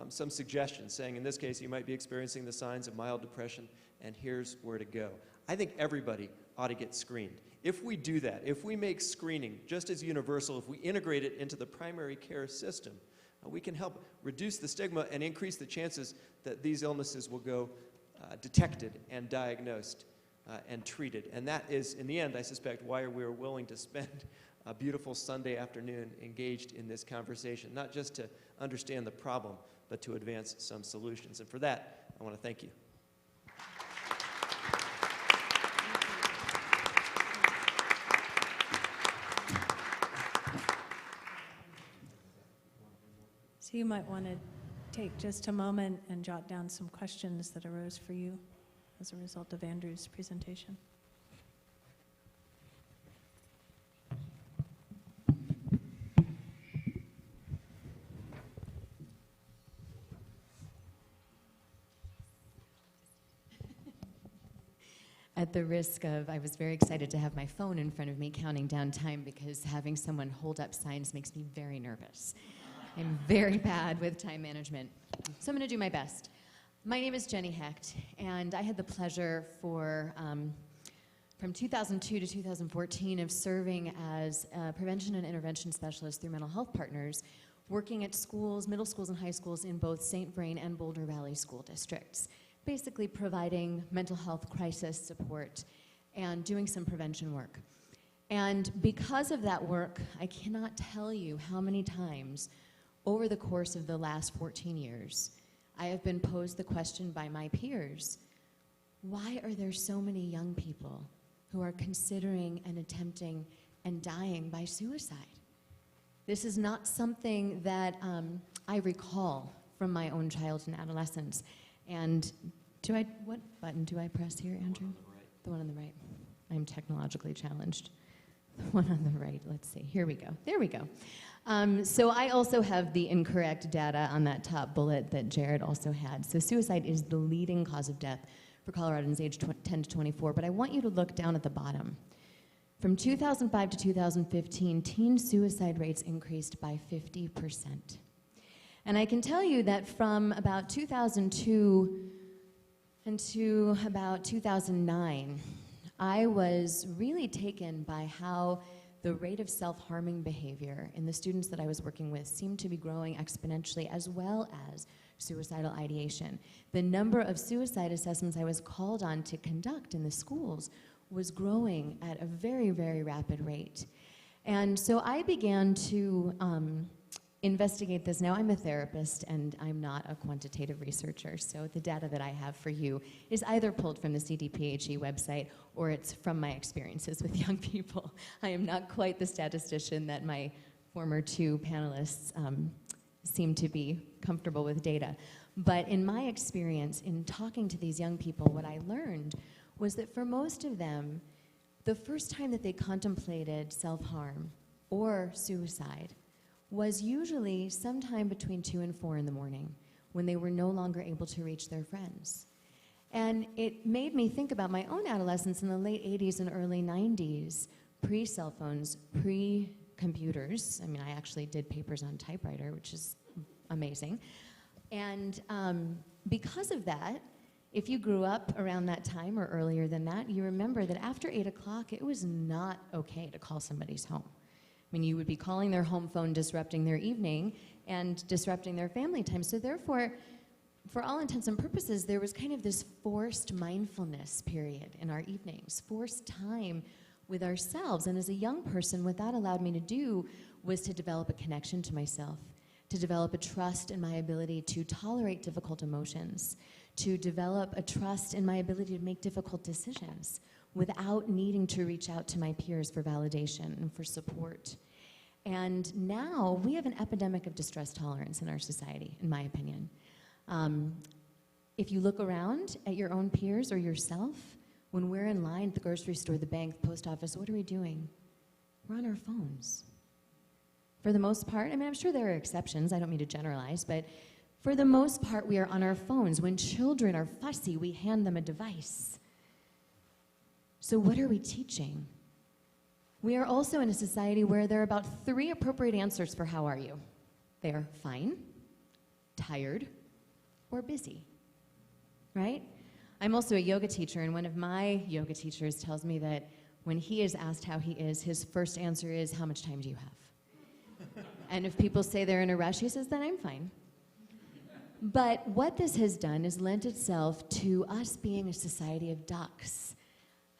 some suggestions, saying in this case you might be experiencing the signs of mild depression, and here's where to go. I think everybody ought to get screened. If we do that, if we make screening just as universal, if we integrate it into the primary care system, we can help reduce the stigma and increase the chances that these illnesses will go detected and diagnosed and treated. And that is, in the end, I suspect, why we are willing to spend a beautiful Sunday afternoon engaged in this conversation, not just to understand the problem, but to advance some solutions. And for that, I want to thank you. So you might want to take just a moment and jot down some questions that arose for you as a result of Andrew's presentation. At the risk of, I was very excited to have my phone in front of me counting down time because having someone hold up signs makes me very nervous. I'm very bad with time management, so I'm going to do my best. My name is Jenny Hecht, and I had the pleasure from 2002 to 2014 of serving as a prevention and intervention specialist through Mental Health Partners, working at schools, middle schools and high schools in both St. Vrain and Boulder Valley school districts, basically providing mental health crisis support and doing some prevention work. And because of that work, I cannot tell you how many times over the course of the last 14 years, I have been posed the question by my peers, why are there so many young people who are considering and attempting and dying by suicide? This is not something that I recall from my own childhood and adolescence. And what button do I press here, Andrew? The one on the right. I'm technologically challenged. The one on the right, let's see. Here we go. There we go. So I also have the incorrect data on that top bullet that Jarrod also had. So suicide is the leading cause of death for Coloradans aged 10 to 24, but I want you to look down at the bottom. From 2005 to 2015, teen suicide rates increased by 50%. And I can tell you that from about 2002 into about 2009, I was really taken by how the rate of self-harming behavior in the students that I was working with seemed to be growing exponentially, as well as suicidal ideation. The number of suicide assessments I was called on to conduct in the schools was growing at a very, very rapid rate. And so I began to investigate this. Now, I'm a therapist and I'm not a quantitative researcher, so the data that I have for you is either pulled from the CDPHE website or it's from my experiences with young people. I am not quite the statistician that my former two panelists seem to be comfortable with data. But in my experience, in talking to these young people, what I learned was that for most of them, the first time that they contemplated self-harm or suicide was usually sometime between 2 and 4 in the morning when they were no longer able to reach their friends. And it made me think about my own adolescence in the late 80s and early 90s, pre-cell phones, pre-computers. I mean, I actually did papers on typewriter, which is amazing. And because of that, if you grew up around that time or earlier than that, you remember that after 8 o'clock, it was not okay to call somebody's home. I mean, you would be calling their home phone, disrupting their evening and disrupting their family time. So therefore, for all intents and purposes, there was kind of this forced mindfulness period in our evenings, forced time with ourselves. And as a young person, what that allowed me to do was to develop a connection to myself, to develop a trust in my ability to tolerate difficult emotions, to develop a trust in my ability to make difficult decisions without needing to reach out to my peers for validation and for support. And now we have an epidemic of distress tolerance in our society, in my opinion. If you look around at your own peers or yourself, when we're in line at the grocery store, the bank, the post office, what are we doing? We're on our phones. For the most part, I mean, I'm sure there are exceptions, I don't mean to generalize, but for the most part, we are on our phones. When children are fussy, we hand them a device. So what are we teaching? We are also in a society where there are about 3 appropriate answers for how are you. They are fine, tired, or busy, right? I'm also a yoga teacher, and one of my yoga teachers tells me that when he is asked how he is, his first answer is, how much time do you have? And if people say they're in a rush, he says, then I'm fine. But what this has done is lent itself to us being a society of ducks.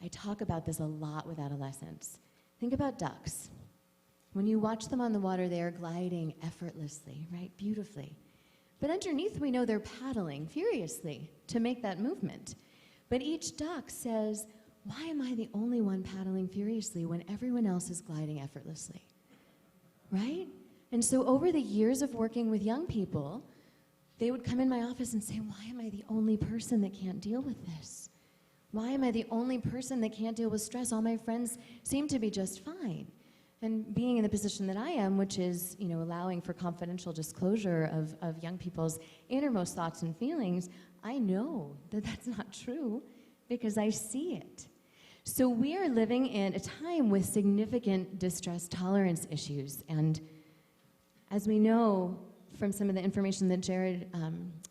I talk about this a lot with adolescents. Think about ducks. When you watch them on the water, they are gliding effortlessly, right? Beautifully. But underneath, we know they're paddling furiously to make that movement. But each duck says, why am I the only one paddling furiously when everyone else is gliding effortlessly? Right? And so over the years of working with young people, they would come in my office and say, why am I the only person that can't deal with this? Why am I the only person that can't deal with stress? All my friends seem to be just fine. And being in the position that I am, which is, allowing for confidential disclosure of young people's innermost thoughts and feelings, I know that that's not true because I see it. So we are living in a time with significant distress tolerance issues. And as we know from some of the information that Jarrod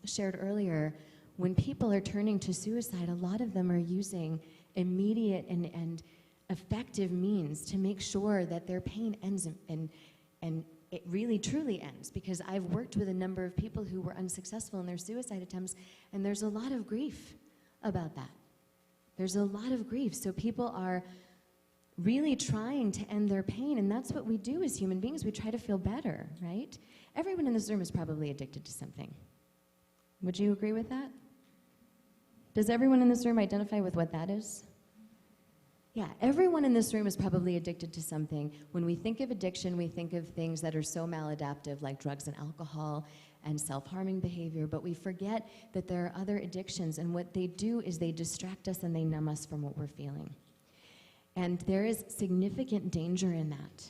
shared earlier, when people are turning to suicide, a lot of them are using immediate and effective means to make sure that their pain ends and it really truly ends, because I've worked with a number of people who were unsuccessful in their suicide attempts, and there's a lot of grief about that. There's a lot of grief. So people are really trying to end their pain, and that's what we do as human beings. We try to feel better, right? Everyone in this room is probably addicted to something. Would you agree with that? Does everyone in this room identify with what that is? Yeah, everyone in this room is probably addicted to something. When we think of addiction, we think of things that are so maladaptive, like drugs and alcohol and self-harming behavior, but we forget that there are other addictions, and what they do is they distract us and they numb us from what we're feeling. And there is significant danger in that,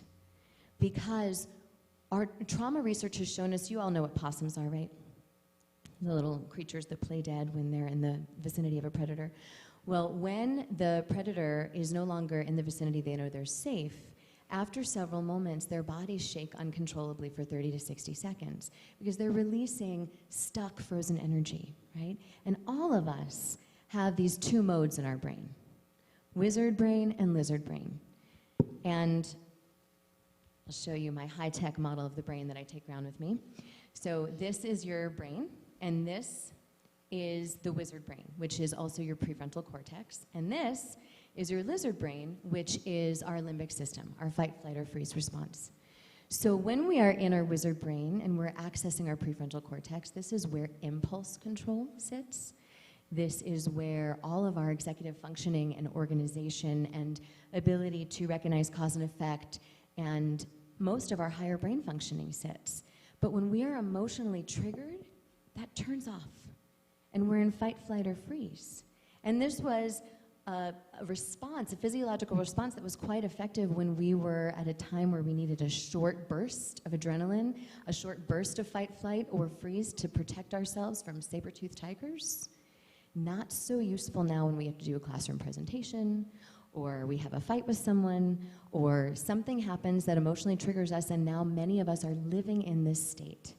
because our trauma research has shown us, you all know what possums are, right? The little creatures that play dead when they're in the vicinity of a predator. Well, when the predator is no longer in the vicinity, they know they're safe. After several moments, their bodies shake uncontrollably for 30 to 60 seconds because they're releasing stuck frozen energy, right? And all of us have these two modes in our brain, wizard brain and lizard brain. And I'll show you my high-tech model of the brain that I take around with me. So this is your brain, and this is the wizard brain, which is also your prefrontal cortex. And this is your lizard brain, which is our limbic system, our fight, flight, or freeze response. So when we are in our wizard brain and we're accessing our prefrontal cortex, this is where impulse control sits. This is where all of our executive functioning and organization and ability to recognize cause and effect and most of our higher brain functioning sits. But when we are emotionally triggered, that turns off. And we're in fight, flight, or freeze. And this was a response, a physiological response that was quite effective when we were at a time where we needed a short burst of adrenaline, a short burst of fight, flight, or freeze to protect ourselves from saber-toothed tigers. Not so useful now when we have to do a classroom presentation, or we have a fight with someone, or something happens that emotionally triggers us, and now many of us are living in this state.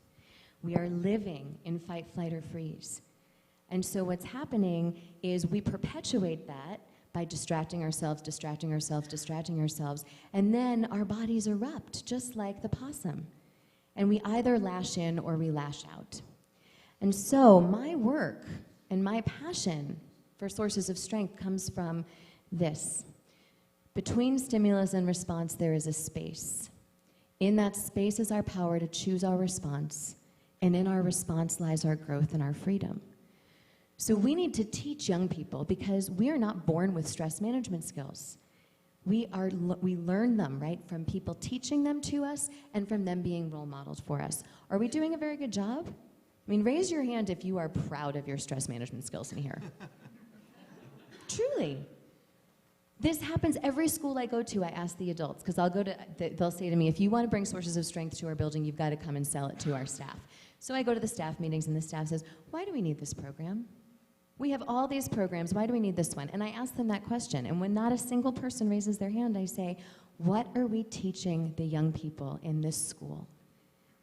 We are living in fight, flight, or freeze. And so what's happening is we perpetuate that by distracting ourselves, and then our bodies erupt, just like the possum. And we either lash in or we lash out. And so my work and my passion for sources of strength comes from this. Between stimulus and response, there is a space. In that space is our power to choose our response, and in our response lies our growth and our freedom. So we need to teach young people, because we are not born with stress management skills. We learn them, right, from people teaching them to us and from them being role models for us. Are we doing a very good job? I mean, raise your hand if you are proud of your stress management skills in here. Truly. This happens every school I go to. I ask the adults, because they'll say to me, if you want to bring sources of strength to our building, you've got to come and sell it to our staff. So I go to the staff meetings, and the staff says, why do we need this program? We have all these programs. Why do we need this one? And I ask them that question. And when not a single person raises their hand, I say, what are we teaching the young people in this school?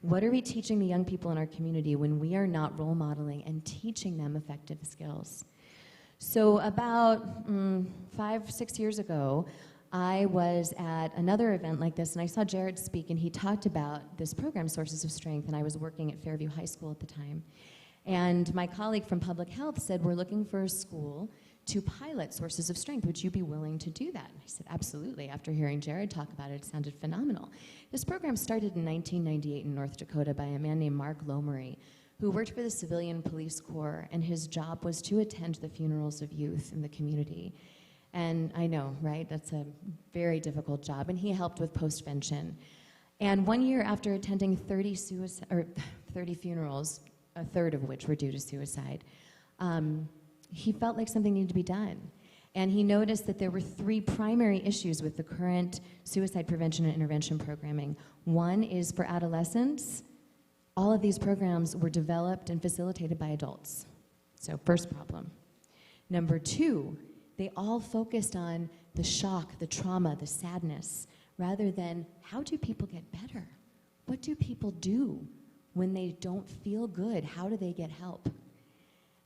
What are we teaching the young people in our community when we are not role modeling and teaching them effective skills? So about 5-6 years ago, I was at another event like this, and I saw Jarrod speak, and he talked about this program, Sources of Strength, and I was working at Fairview High School at the time. And my colleague from Public Health said, we're looking for a school to pilot sources of strength. Would you be willing to do that? And I said, absolutely. After hearing Jarrod talk about it, it sounded phenomenal. This program started in 1998 in North Dakota by a man named Mark Lomery, who worked for the Civilian Police Corps, and his job was to attend the funerals of youth in the community. And I know, right? That's a very difficult job, and he helped with postvention. And 1 year after attending 30 funerals, a third of which were due to suicide, he felt like something needed to be done. And he noticed that there were 3 primary issues with the current suicide prevention and intervention programming. One is for adolescents. All of these programs were developed and facilitated by adults. So first problem. Number 2, they all focused on the shock, the trauma, the sadness, rather than how do people get better? What do people do when they don't feel good? How do they get help?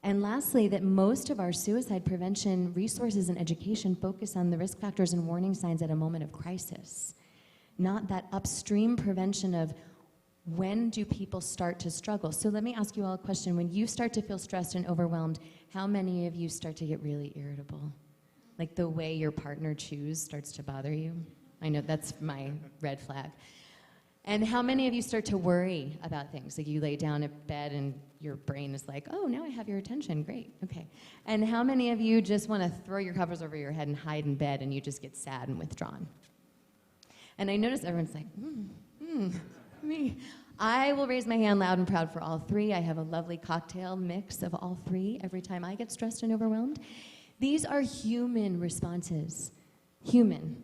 And lastly, that most of our suicide prevention resources and education focus on the risk factors and warning signs at a moment of crisis, not that upstream prevention of when do people start to struggle. So let me ask you all a question. When you start to feel stressed and overwhelmed, how many of you start to get really irritable? Like the way your partner chews starts to bother you? I know that's my red flag. And how many of you start to worry about things? Like you lay down at bed and your brain is like, oh, now I have your attention, great, okay. And how many of you just want to throw your covers over your head and hide in bed and you just get sad and withdrawn? And I notice everyone's like, me. I will raise my hand loud and proud for all 3. I have a lovely cocktail mix of all 3 every time I get stressed and overwhelmed. These are human responses. Human.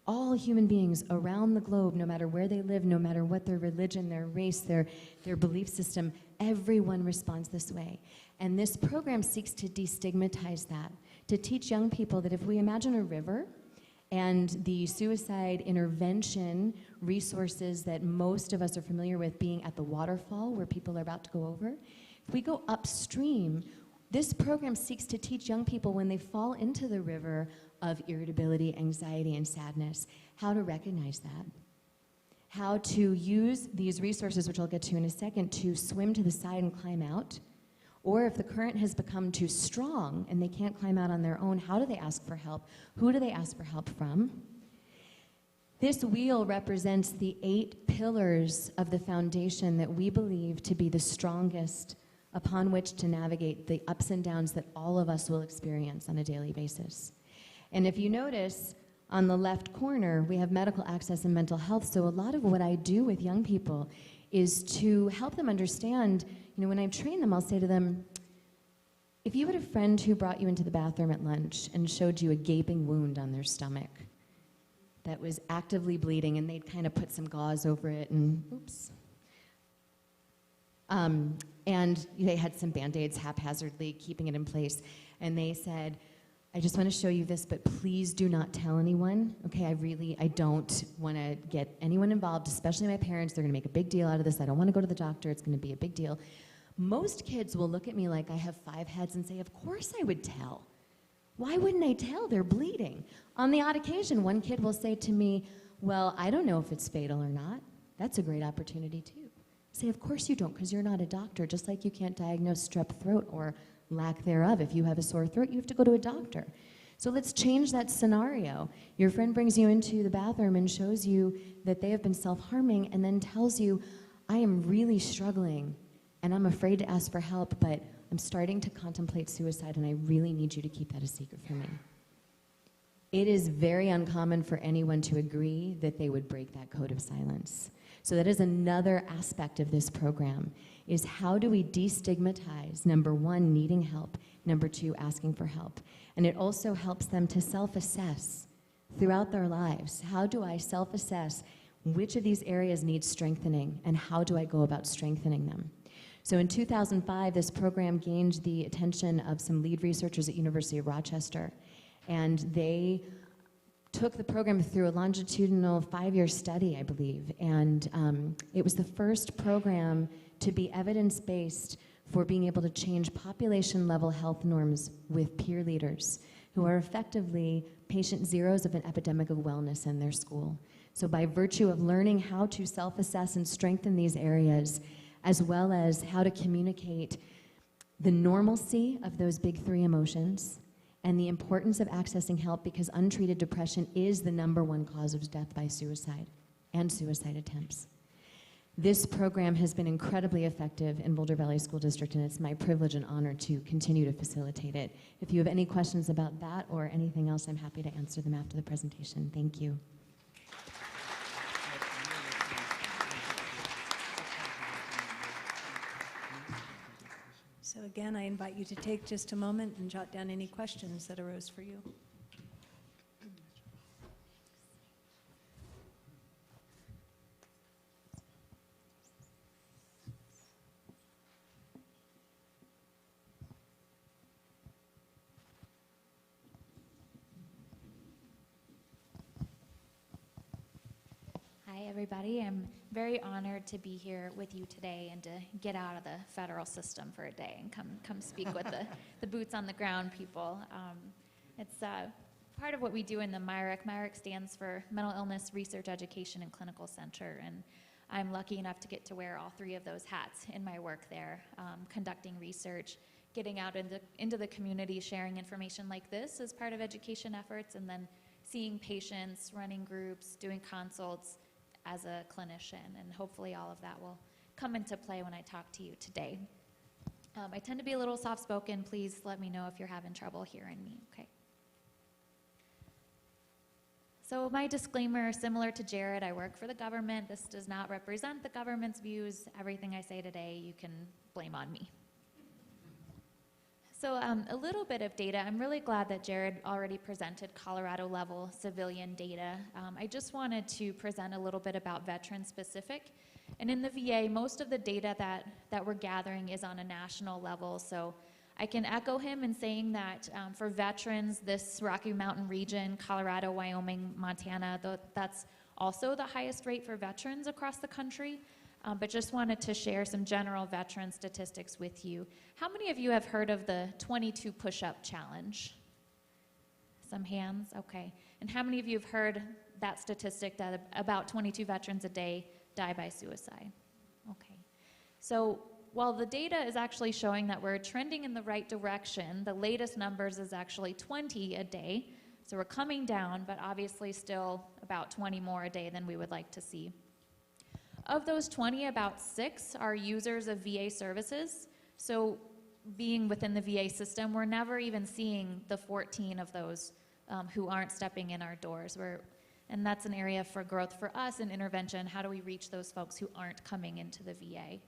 All human beings around the globe, no matter where they live, no matter what their religion, their race, their belief system, everyone responds this way. And this program seeks to destigmatize that, to teach young people that if we imagine a river and the suicide intervention resources that most of us are familiar with being at the waterfall where people are about to go over, if we go upstream, this program seeks to teach young people when they fall into the river of irritability, anxiety, and sadness, how to recognize that, how to use these resources, which I'll get to in a second, to swim to the side and climb out, or if the current has become too strong and they can't climb out on their own, how do they ask for help? Who do they ask for help from? This wheel represents the 8 pillars of the foundation that we believe to be the strongest upon which to navigate the ups and downs that all of us will experience on a daily basis. And if you notice, on the left corner, we have medical access and mental health. So a lot of what I do with young people is to help them understand, when I train them, I'll say to them, if you had a friend who brought you into the bathroom at lunch and showed you a gaping wound on their stomach that was actively bleeding, and they'd kind of put some gauze over it and, and they had some Band-Aids haphazardly keeping it in place, and they said, I just want to show you this, but please do not tell anyone. Okay, I don't want to get anyone involved, especially my parents. They're going to make a big deal out of this. I don't want to go to the doctor. It's going to be a big deal. Most kids will look at me like I have 5 heads and say, of course I would tell. Why wouldn't I tell? They're bleeding. On the odd occasion, one kid will say to me, well, I don't know if it's fatal or not. That's a great opportunity too. Say, of course you don't, because you're not a doctor, just like you can't diagnose strep throat or lack thereof. If you have a sore throat, you have to go to a doctor. So let's change that scenario. Your friend brings you into the bathroom and shows you that they have been self-harming and then tells you, I am really struggling and I'm afraid to ask for help, but I'm starting to contemplate suicide and I really need you to keep that a secret from me. It is very uncommon for anyone to agree that they would break that code of silence. So that is another aspect of this program, is how do we destigmatize, number 1, needing help, number 2, asking for help. And it also helps them to self-assess throughout their lives. How do I self-assess which of these areas need strengthening and how do I go about strengthening them? So in 2005, this program gained the attention of some lead researchers at University of Rochester, and they took the program through a longitudinal 5-year study, I believe, and it was the first program to be evidence-based for being able to change population-level health norms with peer leaders who are effectively patient zeros of an epidemic of wellness in their school. So by virtue of learning how to self-assess and strengthen these areas, as well as how to communicate the normalcy of those big 3 emotions and the importance of accessing help because untreated depression is the #1 cause of death by suicide and suicide attempts. This program has been incredibly effective in Boulder Valley School District, and it's my privilege and honor to continue to facilitate it. If you have any questions about that or anything else, I'm happy to answer them after the presentation. Thank you. So again, I invite you to take just a moment and jot down any questions that arose for you. Hi, everybody. I'm very honored to be here with you today and to get out of the federal system for a day and come speak with the boots on the ground people. It's part of what we do in the MIREC. MIREC stands for Mental Illness Research Education and Clinical Center, and I'm lucky enough to get to wear all 3 of those hats in my work there, conducting research, getting out into the community, sharing information like this as part of education efforts, and then seeing patients, running groups, doing consults, as a clinician, and hopefully all of that will come into play when I talk to you today. I tend to be a little soft-spoken. Please let me know if you're having trouble hearing me, okay? So my disclaimer, similar to Jarrod, I work for the government. This does not represent the government's views. Everything I say today, you can blame on me. So a little bit of data. I'm really glad that Jarrod already presented Colorado-level civilian data. I just wanted to present a little bit about veteran-specific. And in the VA, most of the data that we're gathering is on a national level. So I can echo him in saying that for veterans, this Rocky Mountain region, Colorado, Wyoming, Montana, that's also the highest rate for veterans across the country. But just wanted to share some general veteran statistics with you. How many of you have heard of the 22 push-up challenge? Some hands? Okay. And how many of you have heard that statistic that about 22 veterans a day die by suicide? Okay. So while the data is actually showing that we're trending in the right direction, the latest numbers is actually 20 a day. So we're coming down, but obviously still about 20 more a day than we would like to see. Of those 20, about 6 are users of VA services. So being within the VA system, we're never even seeing the 14 of those who aren't stepping in our doors. And that's an area for growth for us in intervention. How do we reach those folks who aren't coming into the VA?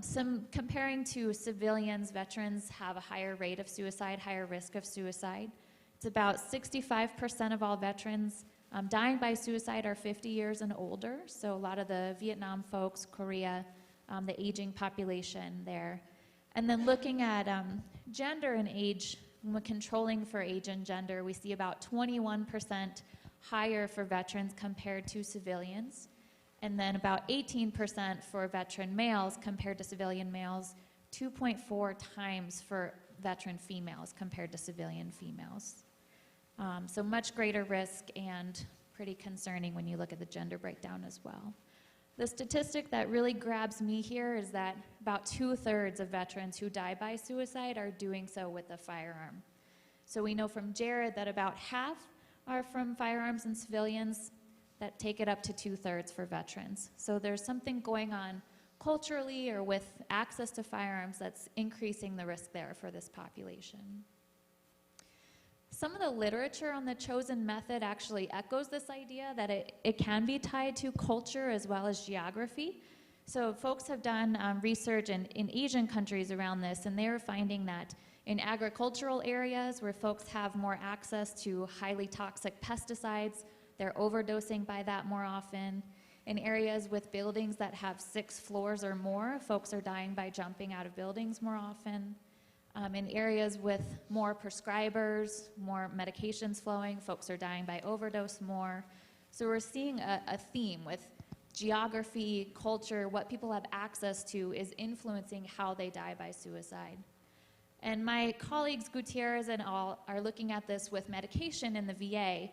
Some comparing to civilians, veterans have a higher rate of suicide, higher risk of suicide. It's about 65% of all veterans dying by suicide are 50 years and older, so a lot of the Vietnam folks, Korea, the aging population there. And then looking at gender and age, when controlling for age and gender, we see about 21% higher for veterans compared to civilians, and then about 18% for veteran males compared to civilian males, 2.4 times for veteran females compared to civilian females. So much greater risk and pretty concerning when you look at the gender breakdown as well. The statistic that really grabs me here is that about 2/3 of veterans who die by suicide are doing so with a firearm. So we know from Jarrod that about half are from firearms and civilians, that take it up to 2/3 for veterans. So there's something going on culturally or with access to firearms that's increasing the risk there for this population. Some of the literature on the chosen method actually echoes this idea that it can be tied to culture as well as geography. So folks have done research in Asian countries around this, and they're finding that in agricultural areas where folks have more access to highly toxic pesticides, they're overdosing by that more often. In areas with buildings that have 6 floors or more, folks are dying by jumping out of buildings more often. In areas with more prescribers, more medications flowing, folks are dying by overdose more. So we're seeing a theme with geography, culture, what people have access to is influencing how they die by suicide. And my colleagues Gutierrez and all are looking at this with medication in the VA,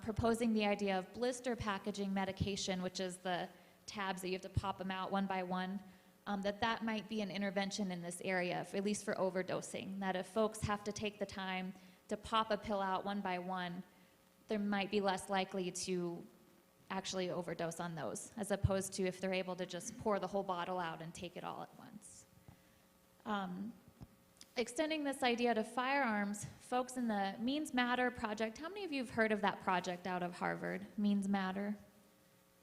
proposing the idea of blister packaging medication, which is the tabs that you have to pop them out one by one. that might be an intervention in this area, at least for overdosing, that if folks have to take the time to pop a pill out one by one, they might be less likely to actually overdose on those, as opposed to if they're able to just pour the whole bottle out and take it all at once. Extending this idea to firearms, folks in the Means Matter project, how many of you have heard of that project out of Harvard, Means Matter?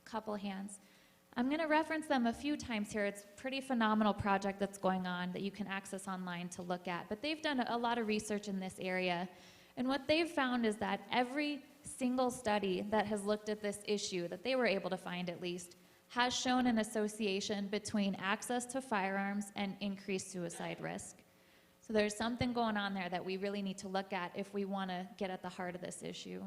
Couple hands. I'm going to reference them a few times here. It's a pretty phenomenal project that's going on that you can access online to look at. But they've done a lot of research in this area. And what they've found is that every single study that has looked at this issue, that they were able to find at least, has shown an association between access to firearms and increased suicide risk. So there's something going on there that we really need to look at if we want to get at the heart of this issue.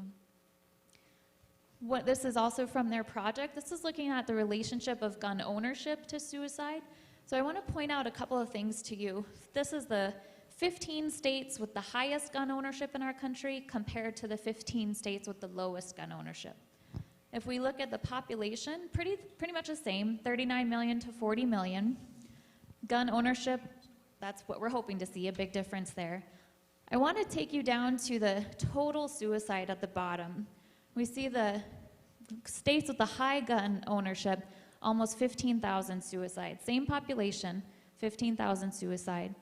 What this is also from their project, this is looking at the relationship of gun ownership to suicide. So I want to point out a couple of things to you. This is the 15 states with the highest gun ownership in our country compared to the 15 states with the lowest gun ownership. If we look at the population, pretty much the same, 39 million to 40 million. Gun ownership, that's what we're hoping to see, a big difference there. I want to take you down to the total suicide at the bottom. We see the states with the high gun ownership, almost 15,000 suicides. Same population, 15,000 suicide.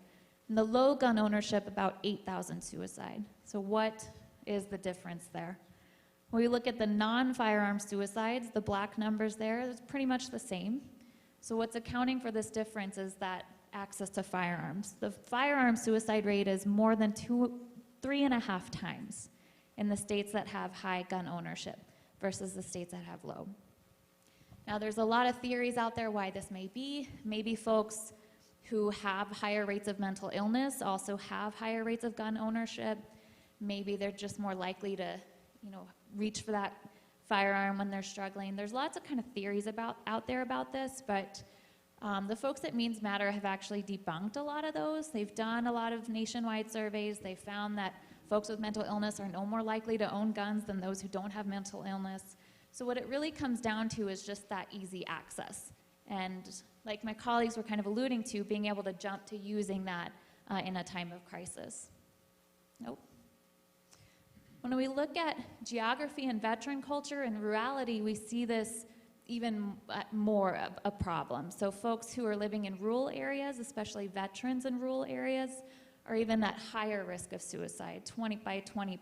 And the low gun ownership, about 8,000 suicide. So what is the difference there? When we look at the non-firearm suicides, the black numbers there, it's pretty much the same. So what's accounting for this difference is that access to firearms. The firearm suicide rate is more than 3.5 times in the states that have high gun ownership versus the states that have low. Now, there's a lot of theories out there why this may be. Maybe folks who have higher rates of mental illness also have higher rates of gun ownership. Maybe they're just more likely to, reach for that firearm when they're struggling. There's lots of kind of theories out there about this, but the folks at Means Matter have actually debunked a lot of those. They've done a lot of nationwide surveys. They found that folks with mental illness are no more likely to own guns than those who don't have mental illness. So what it really comes down to is just that easy access. And like my colleagues were kind of alluding to, being able to jump to using that in a time of crisis. Nope. When we look at geography and veteran culture and rurality, we see this even more of a problem. So folks who are living in rural areas, especially veterans in rural areas, are even at higher risk of suicide, by 20%.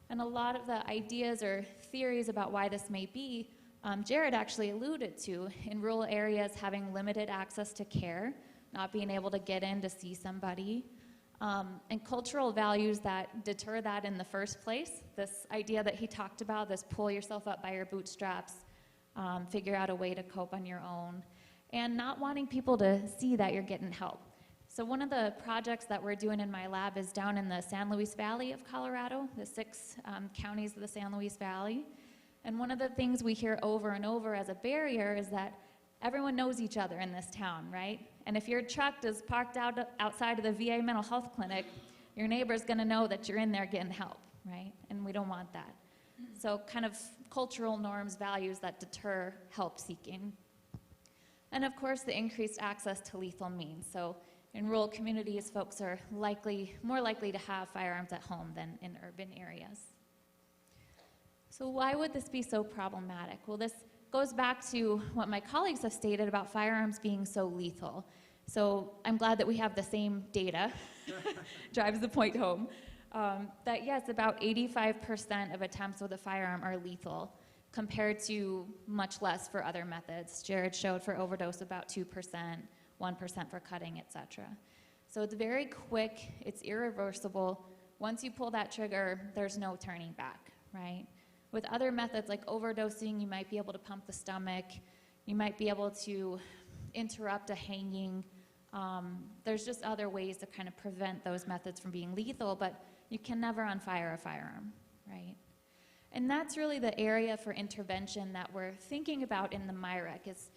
And a lot of the ideas or theories about why this may be, Jarrod actually alluded to, in rural areas having limited access to care, not being able to get in to see somebody, and cultural values that deter that in the first place. This idea that he talked about, this pull yourself up by your bootstraps, figure out a way to cope on your own, and not wanting people to see that you're getting help. So one of the projects that we're doing in my lab is down in the San Luis Valley of Colorado, the 6 counties of the San Luis Valley. And one of the things we hear over and over as a barrier is that everyone knows each other in this town, right? And if your truck is parked outside of the VA mental health clinic, your neighbor's gonna know that you're in there getting help, right? And we don't want that. So kind of cultural norms, values that deter help seeking. And of course, the increased access to lethal means. So in rural communities, folks are more likely to have firearms at home than in urban areas. So why would this be so problematic? Well, this goes back to what my colleagues have stated about firearms being so lethal. So I'm glad that we have the same data, drives the point home, that yes, about 85% of attempts with a firearm are lethal, compared to much less for other methods. Jarrod showed for overdose about 2%, 1% for cutting, etc. So it's very quick, it's irreversible. Once you pull that trigger, there's no turning back, right? With other methods like overdosing, you might be able to pump the stomach, you might be able to interrupt a hanging. There's just other ways to kind of prevent those methods from being lethal, but you can never unfire a firearm, right? And that's really the area for intervention that we're thinking about in the MIREC is,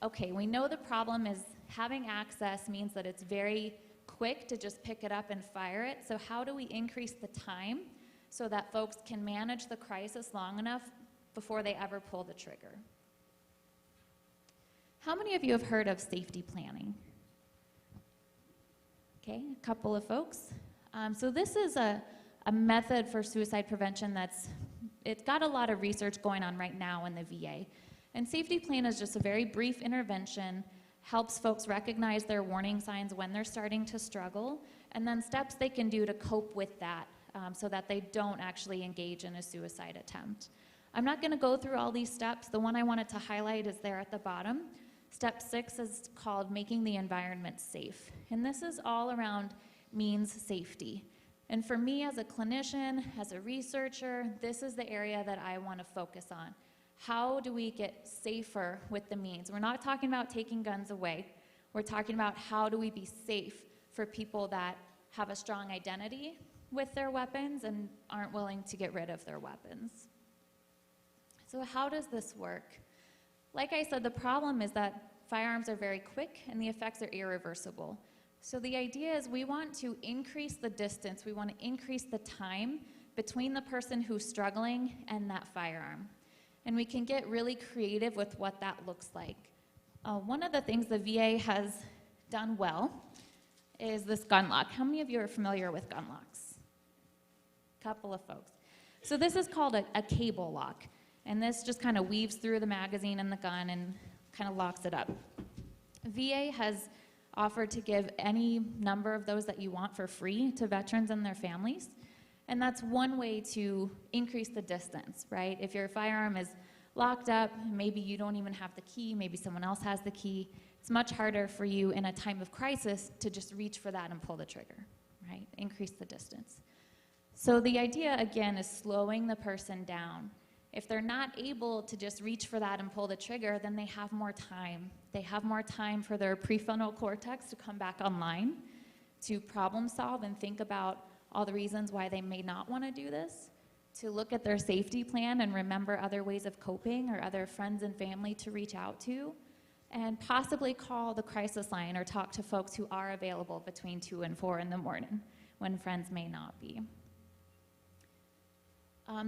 okay, we know the problem is having access means that it's very quick to just pick it up and fire it. So how do we increase the time so that folks can manage the crisis long enough before they ever pull the trigger? How many of you have heard of safety planning? Okay, a couple of folks. So this is a method for suicide prevention it's got a lot of research going on right now in the VA. And safety plan is just a very brief intervention, helps folks recognize their warning signs when they're starting to struggle, and then steps they can do to cope with that so that they don't actually engage in a suicide attempt. I'm not gonna go through all these steps. The one I wanted to highlight is there at the bottom. Step 6 is called making the environment safe. And this is all around means safety. And for me as a clinician, as a researcher, this is the area that I want to focus on. How do we get safer with the means? We're not talking about taking guns away. We're talking about how do we be safe for people that have a strong identity with their weapons and aren't willing to get rid of their weapons. So how does this work? Like I said, the problem is that firearms are very quick and the effects are irreversible. So the idea is we want to increase the distance, we want to increase the time between the person who's struggling and that firearm. And we can get really creative with what that looks like. One of the things the VA has done well is this gun lock. How many of you are familiar with gun locks? A couple of folks. So this is called a cable lock. And this just kind of weaves through the magazine and the gun and kind of locks it up. VA has offered to give any number of those that you want for free to veterans and their families. And that's one way to increase the distance, right? If your firearm is locked up, maybe you don't even have the key, maybe someone else has the key, it's much harder for you in a time of crisis to just reach for that and pull the trigger, right? Increase the distance. So the idea, again, is slowing the person down. If they're not able to just reach for that and pull the trigger, then they have more time. They have more time for their prefrontal cortex to come back online, to problem solve and think about all the reasons why they may not want to do this, to look at their safety plan and remember other ways of coping or other friends and family to reach out to, and possibly call the crisis line or talk to folks who are available between 2 and 4 in the morning when friends may not be.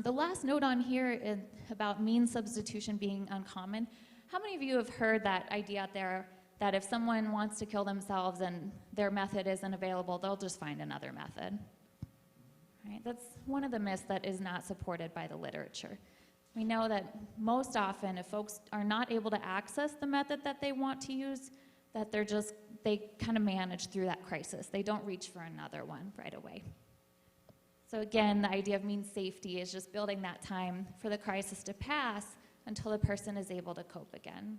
The last note on here is about means substitution being uncommon. How many of you have heard that idea out there that if someone wants to kill themselves and their method isn't available, they'll just find another method? Right? That's one of the myths that is not supported by the literature. We know that most often if folks are not able to access the method that they want to use, that they kind of manage through that crisis. They don't reach for another one right away. So again, the idea of means safety is just building that time for the crisis to pass until the person is able to cope again.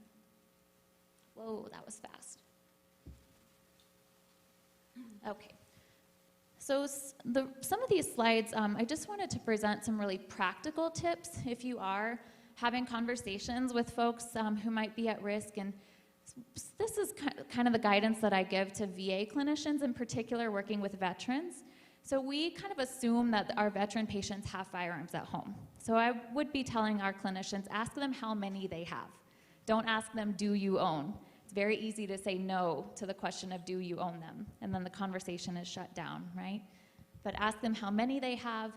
Whoa, that was fast. Okay. So some of these slides, I just wanted to present some really practical tips if you are having conversations with folks who might be at risk. And this is kind of the guidance that I give to VA clinicians, in particular working with veterans. So we kind of assume that our veteran patients have firearms at home. So I would be telling our clinicians, ask them how many they have. Don't ask them, do you own? It's very easy to say no to the question of do you own them? And then the conversation is shut down, right? But ask them how many they have.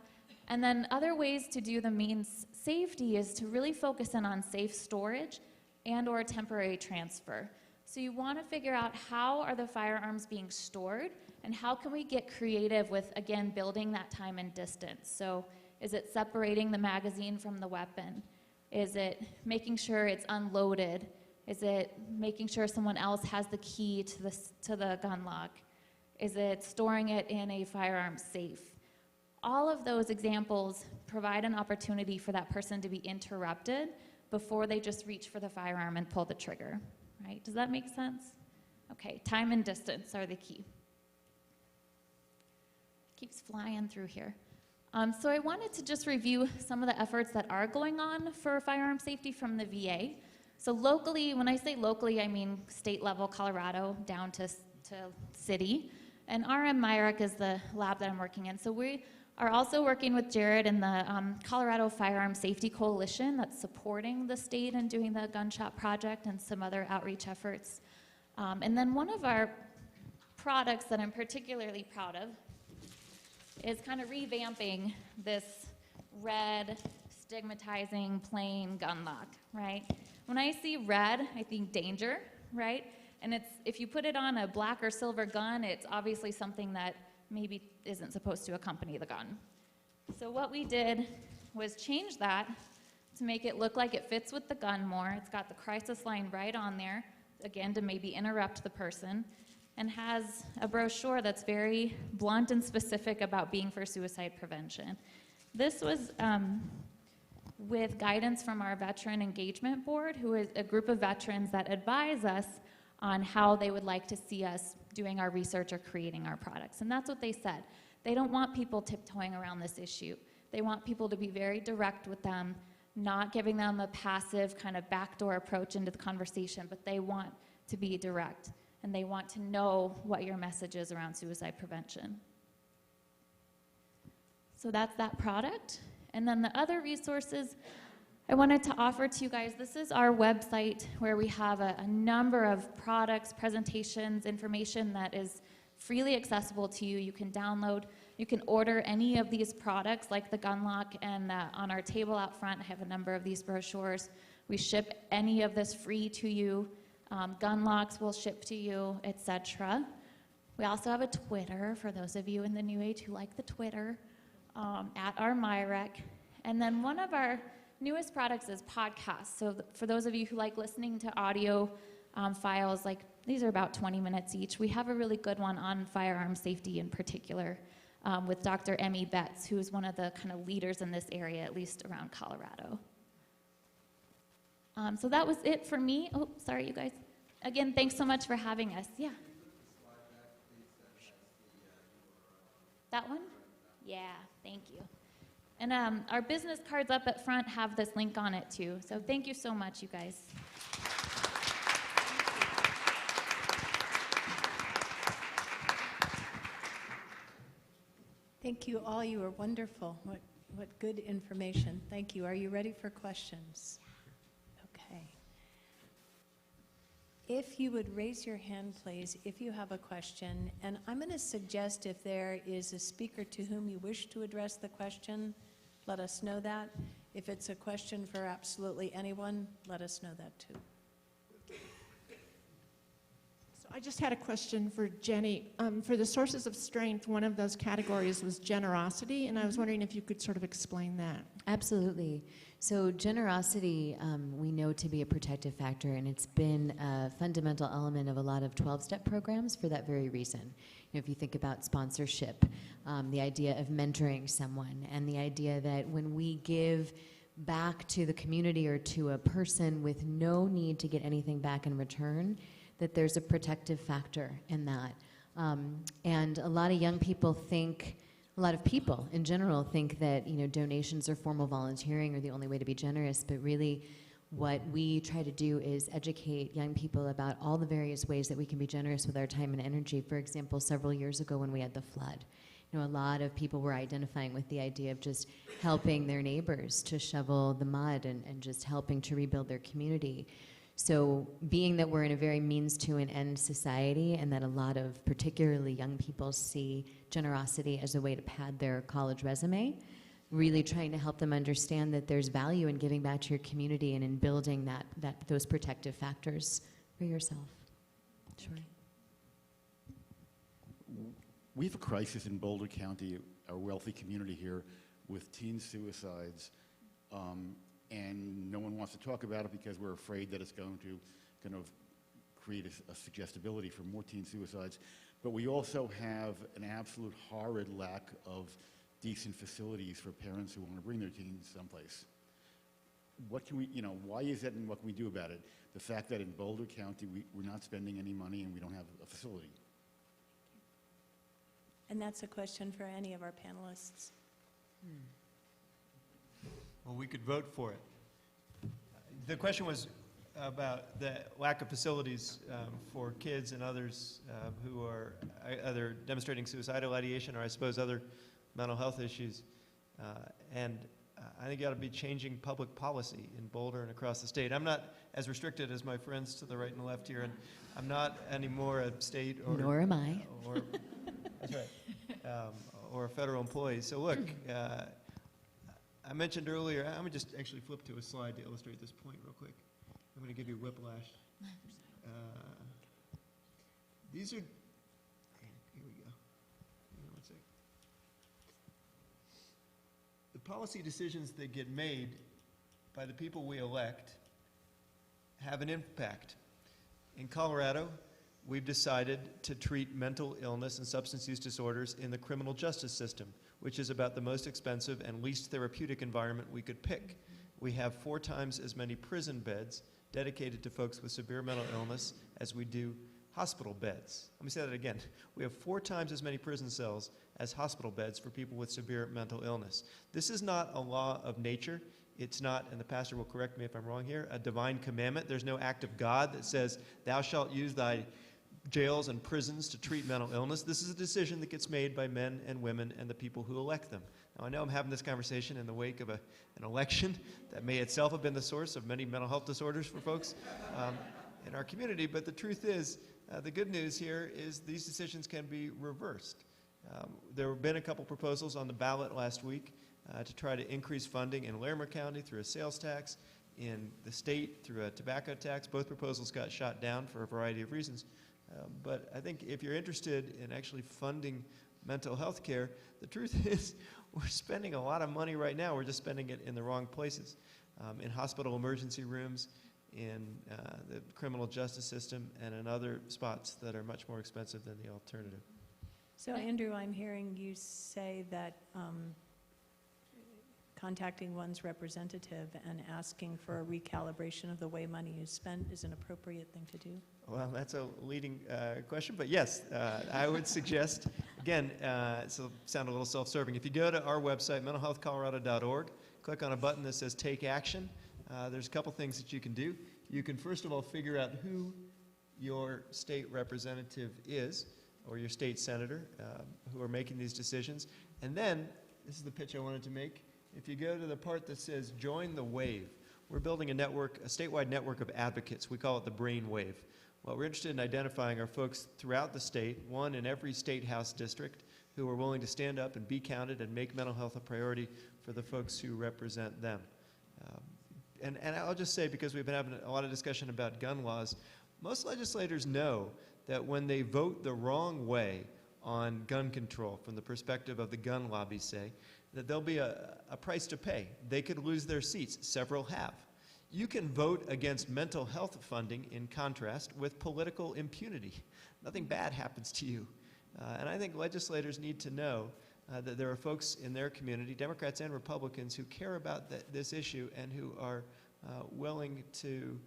And then other ways to do the means safety is to really focus in on safe storage and or temporary transfer. So you want to figure out how are the firearms being stored and how can we get creative with, again, building that time and distance. So is it separating the magazine from the weapon? Is it making sure it's unloaded? Is it making sure someone else has the key to the gun lock? Is it storing it in a firearm safe? All of those examples provide an opportunity for that person to be interrupted before they just reach for the firearm and pull the trigger, right? Does that make sense? Okay, time and distance are the key. Keeps flying through here. So I wanted to just review some of the efforts that are going on for firearm safety from the VA. So locally, when I say locally, I mean state level, Colorado, down to city. And RM Myrick is the lab that I'm working in. So we are also working with Jarrod and the Colorado Firearm Safety Coalition that's supporting the state and doing the gunshot project and some other outreach efforts. And then one of our products that I'm particularly proud of is kind of revamping this red, stigmatizing, plain gun lock, right? when I see red, I think danger, right? And if you put it on a black or silver gun, it's obviously something that maybe isn't supposed to accompany the gun. So what we did was change that to make it look like it fits with the gun more. It's got the crisis line right on there, again, to maybe interrupt the person, and has a brochure that's very blunt and specific about being for suicide prevention. This was with guidance from our Veteran Engagement Board, who is a group of veterans that advise us on how they would like to see us doing our research or creating our products. And that's what they said. They don't want people tiptoeing around this issue. They want people to be very direct with them, not giving them a passive kind of backdoor approach into the conversation, but they want to be direct, and they want to know what your message is around suicide prevention. So that's that product. And then the other resources I wanted to offer to you guys, this is our website where we have a number of products, presentations, information that is freely accessible to you. You can download, you can order any of these products like the gun lock, and on our table out front I have a number of these brochures. We ship any of this free to you. Gun locks will ship to you, etc. We also have a Twitter for those of you in the new age who like the Twitter, at our MyRec. And then one of our newest products is podcasts. So for those of you who like listening to audio files, like these are about 20 minutes each. We have a really good one on firearm safety in particular with Dr. Emmy Betts, who is one of the kind of leaders in this area, at least around Colorado. So that was it for me. Oh, sorry, you guys. Again, thanks so much for having us. Yeah. That one? Yeah, thank you. And our business cards up at front have this link on it too. So thank you so much, you guys. Thank you all. You were wonderful. What good information. Thank you. Are you ready for questions? Okay. If you would raise your hand, please, if you have a question. And I'm going to suggest if there is a speaker to whom you wish to address the question, let us know that. If it's a question for absolutely anyone, let us know that too. So I just had a question for Jenny. For the sources of strength, one of those categories was generosity, and I was wondering if you could sort of explain that. Absolutely. So generosity we know to be a protective factor, and it's been a fundamental element of a lot of 12-step programs for that very reason. You know, if you think about sponsorship, the idea of mentoring someone, and the idea that when we give back to the community or to a person with no need to get anything back in return, that there's a protective factor in that. And a lot of young people think, a lot of people in general think that, you know, donations or formal volunteering are the only way to be generous, but really what we try to do is educate young people about all the various ways that we can be generous with our time and energy. For example, several years ago when we had the flood, you know, a lot of people were identifying with the idea of just helping their neighbors to shovel the mud and just helping to rebuild their community. So being that we're in a very means to an end society, and that a lot of particularly young people see generosity as a way to pad their college resume, really trying to help them understand that there's value in giving back to your community and in building those protective factors for yourself. Sure. We have a crisis in Boulder County, our wealthy community here, with teen suicides. And no one wants to talk about it because we're afraid that it's going to kind of create a suggestibility for more teen suicides. But we also have an absolute horrid lack of decent facilities for parents who want to bring their teens someplace. What can we, you know, why is that, and what can we do about it? The fact that in Boulder County we're not spending any money and we don't have a facility. And that's a question for any of our panelists. Well, we could vote for it. The question was about the lack of facilities for kids and others who are either demonstrating suicidal ideation or I suppose other mental health issues. And I think you ought to be changing public policy in Boulder and across the state. I'm not as restricted as my friends to the right and the left here, and I'm not anymore a state or... Nor am I. Or, that's right. Or a federal employee. So look, I mentioned earlier, I'm going to just actually flip to a slide to illustrate this point real quick. I'm going to give you whiplash. These are, here we go. Hang on one sec. The policy decisions that get made by the people we elect have an impact. In Colorado, we've decided to treat mental illness and substance use disorders in the criminal justice system, which is about the most expensive and least therapeutic environment we could pick. We have 4 times as many prison beds dedicated to folks with severe mental illness as we do hospital beds. Let me say that again. We have 4 times as many prison cells as hospital beds for people with severe mental illness. This is not a law of nature. It's not, and the pastor will correct me if I'm wrong here, a divine commandment. There's no act of God that says, thou shalt use thy jails and prisons to treat mental illness. This is a decision that gets made by men and women and the people who elect them. Now, I know I'm having this conversation in the wake of an election that may itself have been the source of many mental health disorders for folks in our community, but the truth is, the good news here is these decisions can be reversed. There have been a couple proposals on the ballot last week to try to increase funding in Larimer County through a sales tax, in the state through a tobacco tax. Both proposals got shot down for a variety of reasons. But I think if you're interested in actually funding mental health care, the truth is we're spending a lot of money right now. We're just spending it in the wrong places, in hospital emergency rooms, in the criminal justice system, and in other spots that are much more expensive than the alternative. So Andrew, I'm hearing you say that contacting one's representative and asking for a recalibration of the way money is spent is an appropriate thing to do? Well, that's a leading question, but yes, I would suggest, again, so sound a little self-serving. If you go to our website, mentalhealthcolorado.org, click on a button that says Take Action. There's a couple things that you can do. You can first of all figure out who your state representative is, or your state senator, who are making these decisions. And then, this is the pitch I wanted to make, if you go to the part that says Join the Wave, we're building a network, a statewide network of advocates. We call it the Brain Wave. Well, we're interested in identifying our folks throughout the state, one in every state house district, who are willing to stand up and be counted and make mental health a priority for the folks who represent them. And I'll just say, because we've been having a lot of discussion about gun laws, most legislators know that when they vote the wrong way on gun control, from the perspective of the gun lobby, say, that there'll be a price to pay. They could lose their seats. Several have. You can vote against mental health funding, in contrast, with political impunity. Nothing bad happens to you. And I think legislators need to know that there are folks in their community, Democrats and Republicans, who care about this issue and who are willing to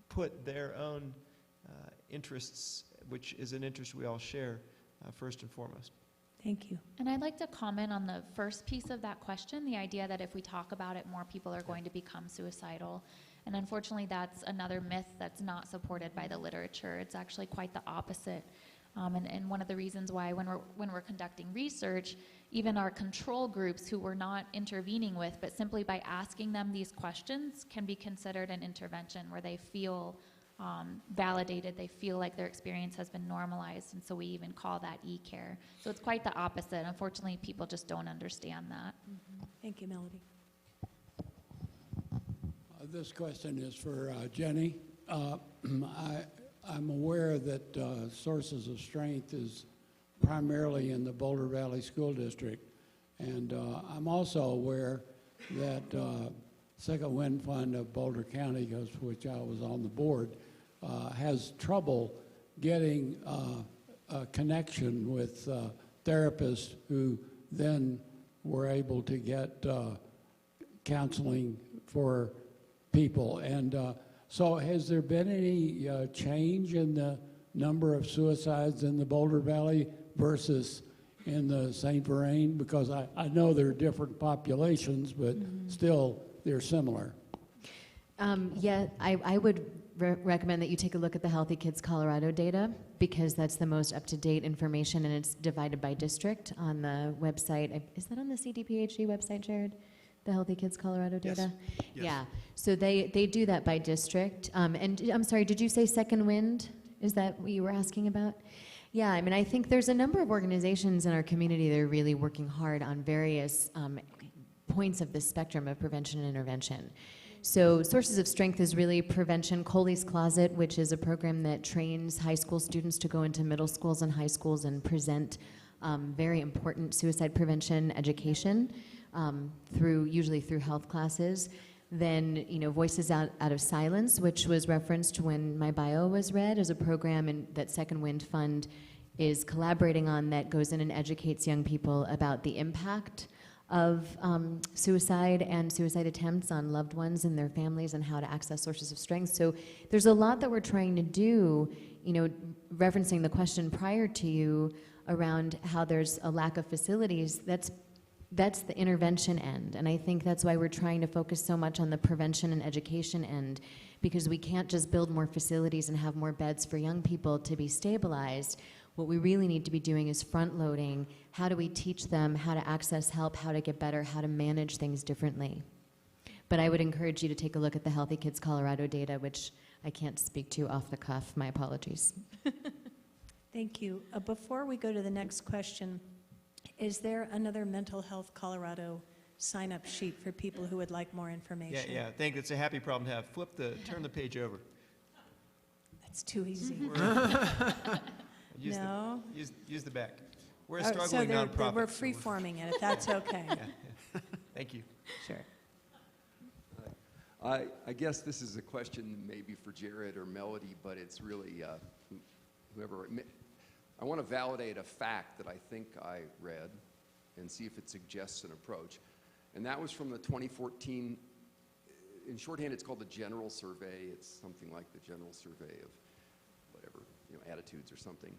put their own interests, which is an interest we all share, first and foremost. Thank you. And I'd like to comment on the first piece of that question, the idea that if we talk about it, more people are going to become suicidal. And unfortunately, that's another myth that's not supported by the literature. It's actually quite the opposite. And one of the reasons why when we're conducting research, even our control groups who we're not intervening with, but simply by asking them these questions can be considered an intervention where they feel validated, they feel like their experience has been normalized, and so we even call that e-care. So it's quite the opposite. Unfortunately, people just don't understand that. Mm-hmm. Thank you, Melody. This question is for Jenny. I'm aware that Sources of Strength is primarily in the Boulder Valley School District, and I'm also aware that Second Wind Fund of Boulder County, which I was on the board, has trouble getting a connection with therapists who then were able to get counseling for people. And so has there been any change in the number of suicides in the Boulder Valley versus in the St. Vrain? Because I know they're different populations, but still they're similar. Yeah, I would recommend that you take a look at the Healthy Kids Colorado data, because that's the most up-to-date information, and it's divided by district on the website. Is that on the CDPHD website, Jarrod? The Healthy Kids Colorado data? Yes. Yeah, so they do that by district. And I'm sorry, did you say Second Wind? Is that what you were asking about? Yeah, I mean, I think there's a number of organizations in our community that are really working hard on various points of the spectrum of prevention and intervention. So Sources of Strength is really prevention. Coley's Closet, which is a program that trains high school students to go into middle schools and high schools and present very important suicide prevention education usually through health classes. Then, Voices Out of Silence, which was referenced when my bio was read, as a program that Second Wind Fund is collaborating on, that goes in and educates young people about the impact of suicide and suicide attempts on loved ones and their families, and how to access sources of strength. So there's a lot that we're trying to do, referencing the question prior to you around how there's a lack of facilities. That's the intervention end, and I think that's why we're trying to focus so much on the prevention and education end, because we can't just build more facilities and have more beds for young people to be stabilized. What we really need to be doing is front-loading. How do we teach them how to access help, how to get better, how to manage things differently? But I would encourage you to take a look at the Healthy Kids Colorado data, which I can't speak to off the cuff. My apologies. Thank you. Before we go to the next question, is there another Mental Health Colorado sign-up sheet for people who would like more information? Yeah, I think it's a happy problem to have. Turn the page over. That's too easy. Use No. Use the back. We're a So struggling nonprofit. we're free-forming it, if that's okay. Yeah. Thank you. Sure. I guess this is a question maybe for Jarrod or Melodi, but it's really whoever. I want to validate a fact that I think I read and see if it suggests an approach. And that was from the 2014, in shorthand it's called the General Survey. It's something like the General Survey of whatever, attitudes or something.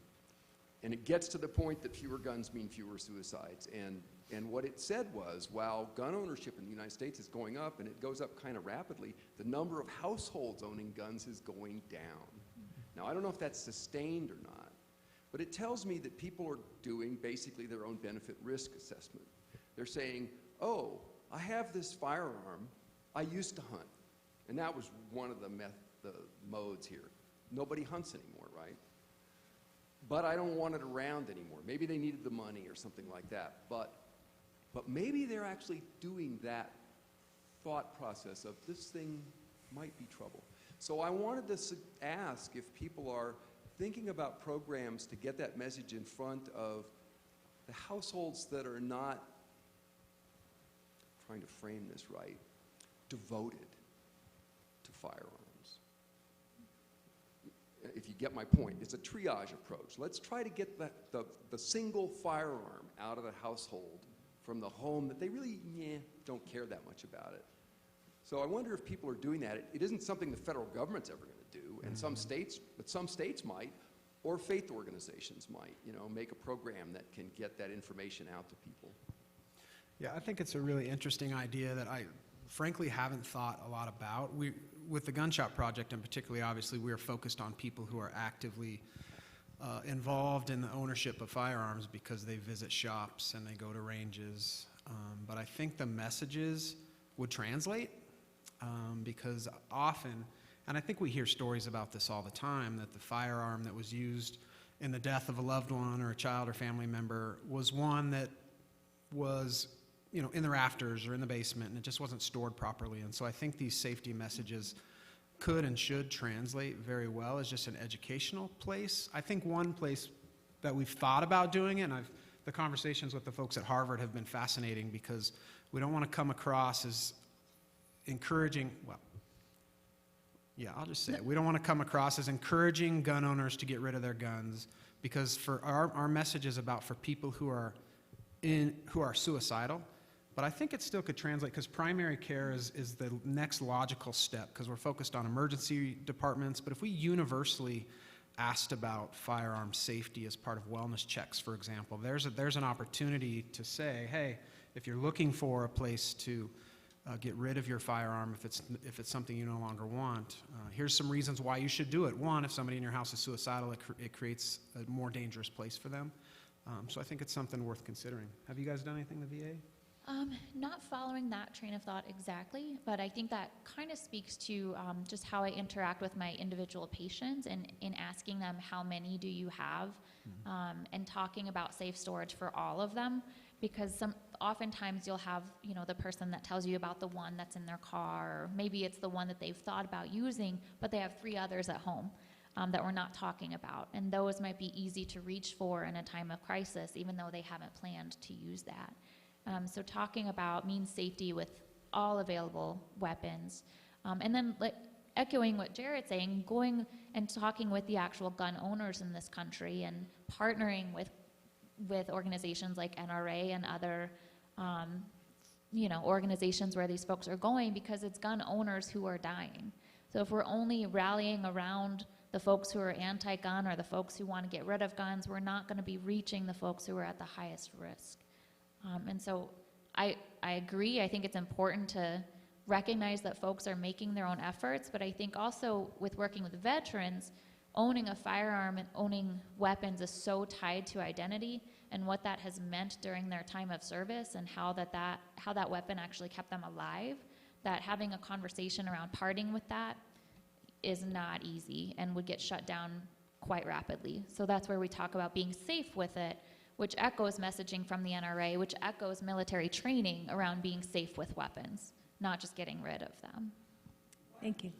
And it gets to the point that fewer guns mean fewer suicides. And what it said was, while gun ownership in the United States is going up, and it goes up kind of rapidly, the number of households owning guns is going down. Now, I don't know if that's sustained or not, but it tells me that people are doing basically their own benefit risk assessment. They're saying, oh, I have this firearm, I used to hunt. And that was one of the modes here. Nobody hunts anymore, right? But I don't want it around anymore. Maybe they needed the money or something like that. But maybe they're actually doing that thought process of this thing might be trouble. So I wanted to ask if people are thinking about programs to get that message in front of the households that are not, trying to frame this right, devoted to firearms. If you get my point, it's a triage approach. Let's try to get the single firearm out of the household from the home that they really don't care that much about it. So I wonder if people are doing that. It isn't something the federal government's ever going to do, and some states might, or faith organizations might, make a program that can get that information out to people. Yeah, I think it's a really interesting idea that I frankly haven't thought a lot about. With the Gun Shop Project in particular, obviously we are focused on people who are actively involved in the ownership of firearms because they visit shops and they go to ranges. But I think the messages would translate because often, and I think we hear stories about this all the time, that the firearm that was used in the death of a loved one or a child or family member was one that was in the rafters or in the basement, and it just wasn't stored properly. And so I think these safety messages could and should translate very well as just an educational place. I think one place that we've thought about doing it, and the conversations with the folks at Harvard have been fascinating because we don't want to come across as encouraging, I'll just say it. We don't want to come across as encouraging gun owners to get rid of their guns, because for our message is about for people who are suicidal. But I think it still could translate, because primary care is the next logical step, because we're focused on emergency departments. But if we universally asked about firearm safety as part of wellness checks, for example, there's an opportunity to say, hey, if you're looking for a place to get rid of your firearm, if it's something you no longer want, here's some reasons why you should do it. One, if somebody in your house is suicidal, it creates a more dangerous place for them. So I think it's something worth considering. Have you guys done anything in the VA? Not following that train of thought exactly, but I think that kind of speaks to just how I interact with my individual patients and in asking them how many do you have, and talking about safe storage for all of them, because oftentimes you'll have, the person that tells you about the one that's in their car, or maybe it's the one that they've thought about using, but they have 3 others at home that we're not talking about. And those might be easy to reach for in a time of crisis, even though they haven't planned to use that. So talking about means safety with all available weapons. And then echoing what Jarrod's saying, going and talking with the actual gun owners in this country and partnering with organizations like NRA and other organizations where these folks are going, because it's gun owners who are dying. So if we're only rallying around the folks who are anti-gun or the folks who want to get rid of guns, we're not going to be reaching the folks who are at the highest risk. And so I agree. I think it's important to recognize that folks are making their own efforts, but I think also with working with veterans, owning a firearm and owning weapons is so tied to identity and what that has meant during their time of service, and how that weapon actually kept them alive, that having a conversation around parting with that is not easy and would get shut down quite rapidly. So that's where we talk about being safe with it, which echoes messaging from the NRA, which echoes military training around being safe with weapons, not just getting rid of them. Thank you.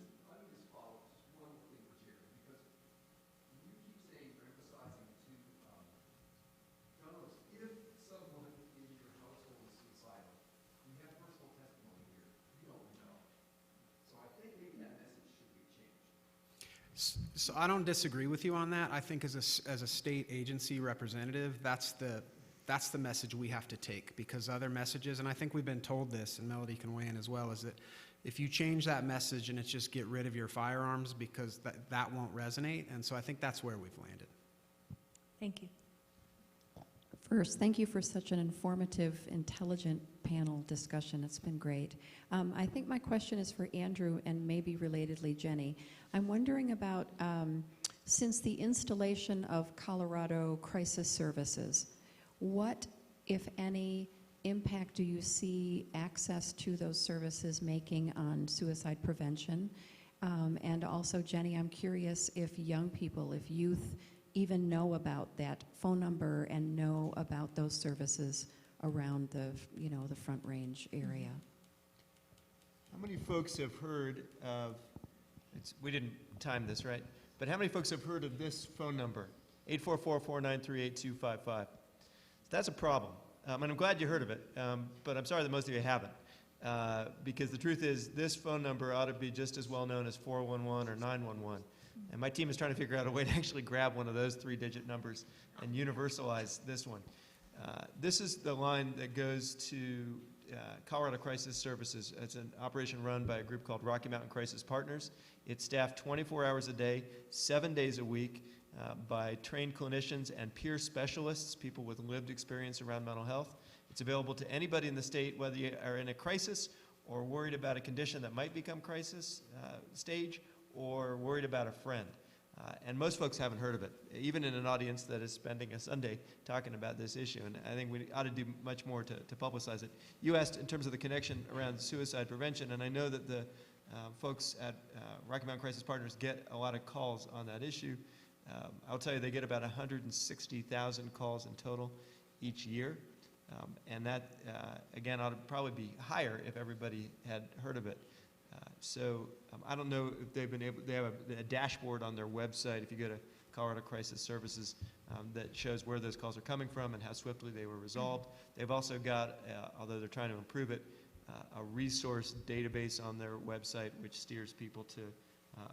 So I don't disagree with you on that. I think as a state agency representative, that's the message we have to take, because other messages, and I think we've been told this, and Melodi can weigh in as well, is that if you change that message and it's just get rid of your firearms, because that won't resonate. And so I think that's where we've landed. Thank you. First, thank you for such an informative, intelligent panel discussion. It's been great. I think my question is for Andrew and maybe relatedly Jenny. I'm wondering about, since the installation of Colorado Crisis Services, what, if any, impact do you see access to those services making on suicide prevention? And also, Jenny, I'm curious if young people, if youth even know about that phone number and know about those services around the Front Range area. How many folks have heard of, we didn't time this, right? But how many folks have heard of this phone number, 844-493-8255? That's a problem. And I'm glad you heard of it, but I'm sorry that most of you haven't. Because the truth is, this phone number ought to be just as well known as 411 or 911. And my team is trying to figure out a way to actually grab one of those 3-digit numbers and universalize this one. This is the line that goes to Colorado Crisis Services. It's an operation run by a group called Rocky Mountain Crisis Partners. It's staffed 24 hours a day, 7 days a week by trained clinicians and peer specialists, people with lived experience around mental health. It's available to anybody in the state, whether you are in a crisis or worried about a condition that might become crisis stage, or worried about a friend. And most folks haven't heard of it, even in an audience that is spending a Sunday talking about this issue. And I think we ought to do much more to publicize it. You asked in terms of the connection around suicide prevention, and I know that the folks at Rocky Mountain Crisis Partners get a lot of calls on that issue. I'll tell you, they get about 160,000 calls in total each year. And that, again, ought to probably be higher if everybody had heard of it. I don't know if they've been able, they have a dashboard on their website, if you go to Colorado Crisis Services, that shows where those calls are coming from and how swiftly they were resolved. They've also got, although they're trying to improve it, a resource database on their website which steers people to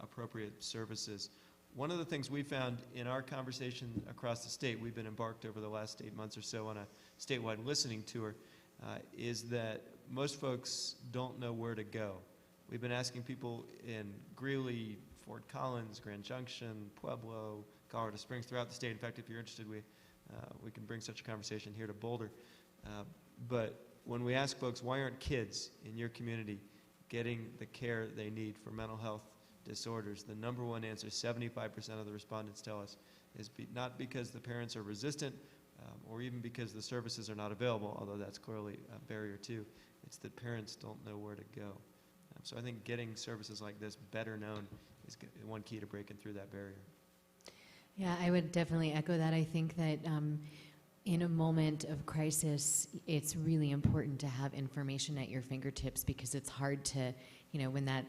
appropriate services. One of the things we found in our conversation across the state, we've been embarked over the last 8 months or so on a statewide listening tour, is that most folks don't know where to go. We've been asking people in Greeley, Fort Collins, Grand Junction, Pueblo, Colorado Springs, throughout the state. In fact, if you're interested, we can bring such a conversation here to Boulder. But when we ask folks, why aren't kids in your community getting the care they need for mental health disorders, the number one answer, 75% of the respondents tell us, is not because the parents are resistant or even because the services are not available, although that's clearly a barrier too. It's that parents don't know where to go. So I think getting services like this better known is one key to breaking through that barrier. Yeah, I would definitely echo that. I think that In a moment of crisis, it's really important to have information at your fingertips, because it's hard to, when that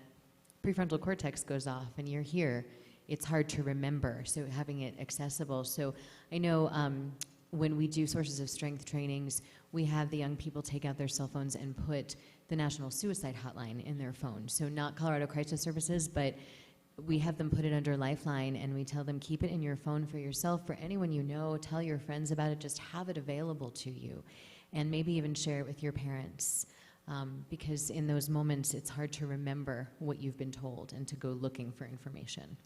prefrontal cortex goes off and you're here, it's hard to remember. So having it accessible. So I know when we do Sources of Strength trainings, we have the young people take out their cell phones and put the National Suicide Hotline in their phone. So not Colorado Crisis Services, but we have them put it under Lifeline, and we tell them, keep it in your phone for yourself, for anyone you know, tell your friends about it, just have it available to you, and maybe even share it with your parents, because in those moments it's hard to remember what you've been told and to go looking for information.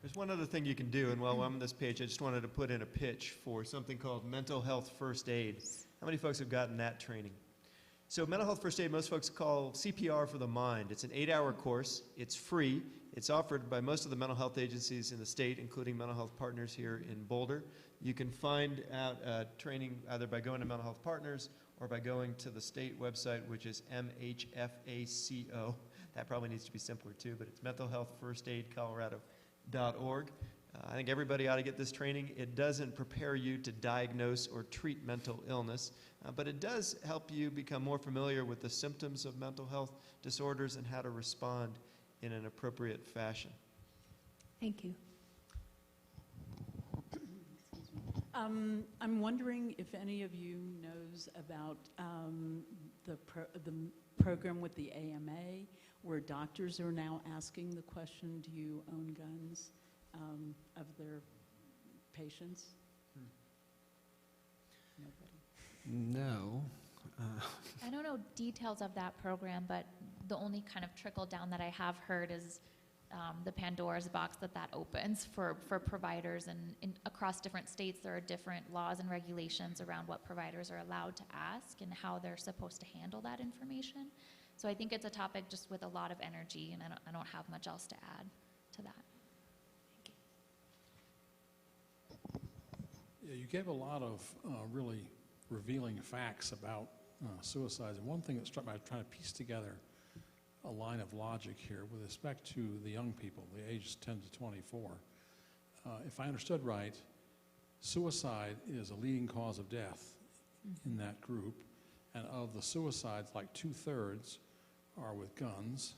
There's one other thing you can do, and while I'm on this page, I just wanted to put in a pitch for something called Mental Health First Aid. How many folks have gotten that training? So mental health first aid, most folks call CPR for the mind. It's an 8-hour course. It's free. It's offered by most of the mental health agencies in the state, including Mental Health Partners here in Boulder. You can find out training either by going to Mental Health Partners or by going to the state website, which is MHFACO. That probably needs to be simpler too, but it's mentalhealthfirstaidcolorado.org. I think everybody ought to get this training. It doesn't prepare you to diagnose or treat mental illness, but it does help you become more familiar with the symptoms of mental health disorders and how to respond in an appropriate fashion. Thank you. I'm wondering if any of you knows about the program with the AMA, where doctors are now asking the question, do you own guns, of their patients? Nobody? No. I don't know details of that program, but the only kind of trickle down that I have heard is the Pandora's box that opens for providers, and across different states there are different laws and regulations around what providers are allowed to ask and how they're supposed to handle that information. So I think it's a topic just with a lot of energy, and I don't have much else to add to that. Yeah, you gave a lot of really revealing facts about suicides, and one thing that struck me, I was trying to piece together a line of logic here with respect to the young people, the ages 10 to 24. If I understood right, suicide is a leading cause of death in that group, and of the suicides, like 2/3 are with guns.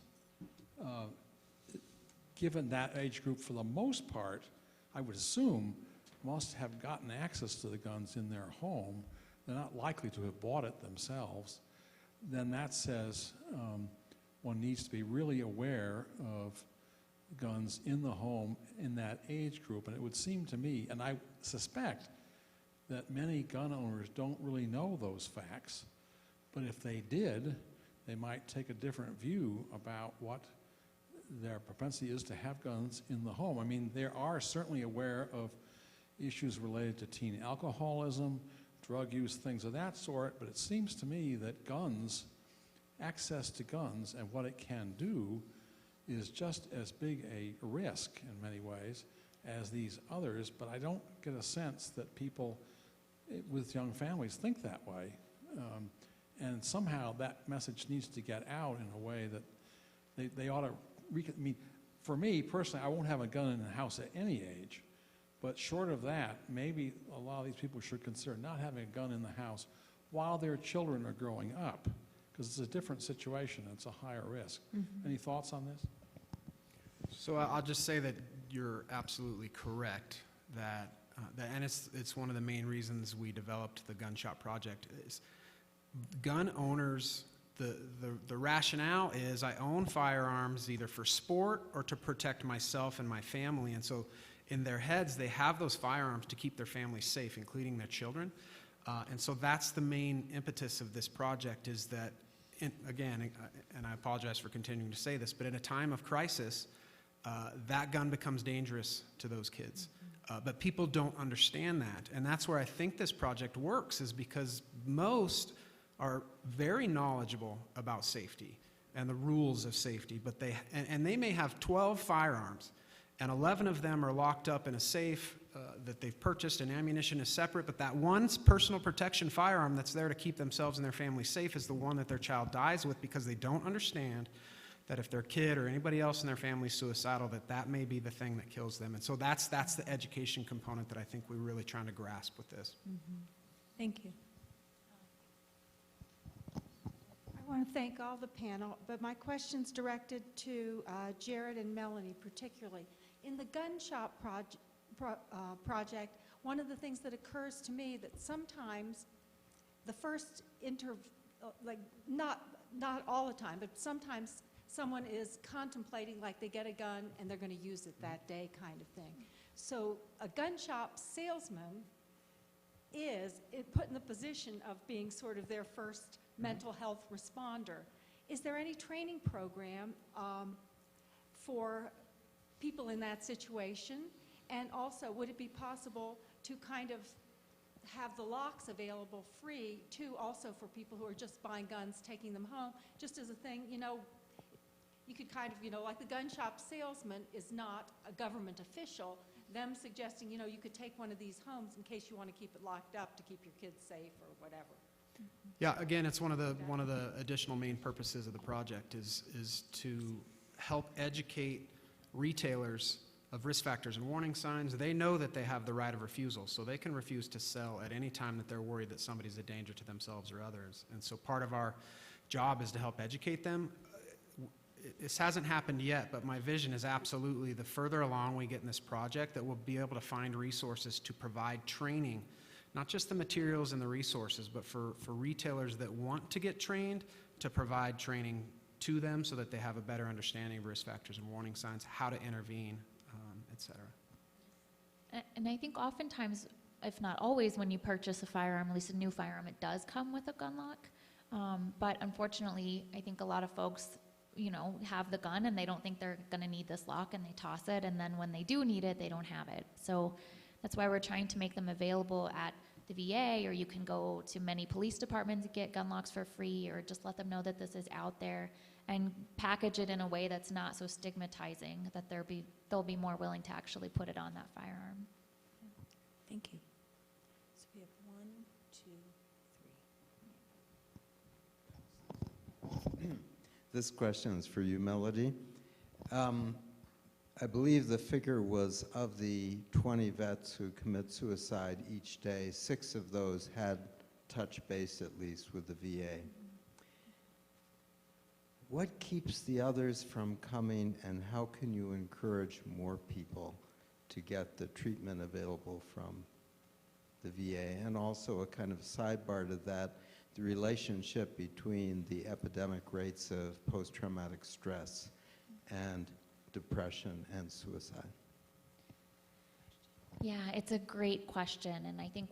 Given that age group, for the most part, I would assume must have gotten access to the guns in their home. They're not likely to have bought it themselves. Then that says one needs to be really aware of guns in the home in that age group. And it would seem to me, and I suspect, that many gun owners don't really know those facts. But if they did, they might take a different view about what their propensity is to have guns in the home. I mean, they are certainly aware of issues related to teen alcoholism, drug use, things of that sort, but it seems to me that guns, access to guns and what it can do is just as big a risk in many ways as these others, but I don't get a sense that people with young families think that way. And somehow that message needs to get out in a way that they ought to, I mean, for me personally, I won't have a gun in the house at any age. But short of that, maybe a lot of these people should consider not having a gun in the house while their children are growing up, because it's a different situation. It's a higher risk. Mm-hmm. Any thoughts on this? So I'll just say that you're absolutely correct. And it's one of the main reasons we developed the Gun Shop Project. Is gun owners, the rationale is I own firearms either for sport or to protect myself and my family, and so in their heads, they have those firearms to keep their families safe, including their children. And so that's the main impetus of this project is that, again, and I apologize for continuing to say this, but in a time of crisis, that gun becomes dangerous to those kids. But people don't understand that. And that's where I think this project works, is because most are very knowledgeable about safety and the rules of safety, but they may have 12 firearms, and 11 of them are locked up in a safe that they've purchased, and ammunition is separate, but that one personal protection firearm that's there to keep themselves and their family safe is the one that their child dies with, because they don't understand that if their kid or anybody else in their family is suicidal, that may be the thing that kills them. And so that's the education component that I think we're really trying to grasp with this. Mm-hmm. Thank you. I want to thank all the panel, but my question's directed to Jarrod and Melodi particularly. In the gun shop project, one of the things that occurs to me that sometimes the first not all the time, but sometimes someone is contemplating like they get a gun and they're going to use it that day kind of thing. So a gun shop salesman is put in the position of being sort of their first mental health responder. Is there any training program for people in that situation? And also, would it be possible to kind of have the locks available free, too, also for people who are just buying guns, taking them home, just as a thing, you know, you could kind of, you know, like the gun shop salesman is not a government official, them suggesting, you know, you could take one of these homes in case you want to keep it locked up to keep your kids safe or whatever. Yeah, again, it's one of the additional main purposes of the project is to help educate retailers of risk factors and warning signs. They know that they have the right of refusal, so they can refuse to sell at any time that they're worried that somebody's a danger to themselves or others. And so part of our job is to help educate them. This hasn't happened yet, but my vision is absolutely the further along we get in this project that we'll be able to find resources to provide training, not just the materials and the resources, but for retailers that want to get trained, to provide training to them so that they have a better understanding of risk factors and warning signs, how to intervene, et cetera. And I think oftentimes, if not always, when you purchase a firearm, at least a new firearm, it does come with a gun lock. But unfortunately, I think a lot of folks, you know, have the gun and they don't think they're going to need this lock and they toss it, and then when they do need it, they don't have it. So that's why we're trying to make them available at the VA, or you can go to many police departments and get gun locks for free, or just let them know that this is out there and package it in a way that's not so stigmatizing, that they'll be more willing to actually put it on that firearm. Thank you. So we have 1, 2, 3. This question is for you, Melodi. I believe the figure was of the 20 vets who commit suicide each day, 6 of those had touch base at least with the VA. What keeps the others from coming, and how can you encourage more people to get the treatment available from the VA? And also a kind of sidebar to that, the relationship between the epidemic rates of post-traumatic stress and depression and suicide. Yeah, it's a great question, and I think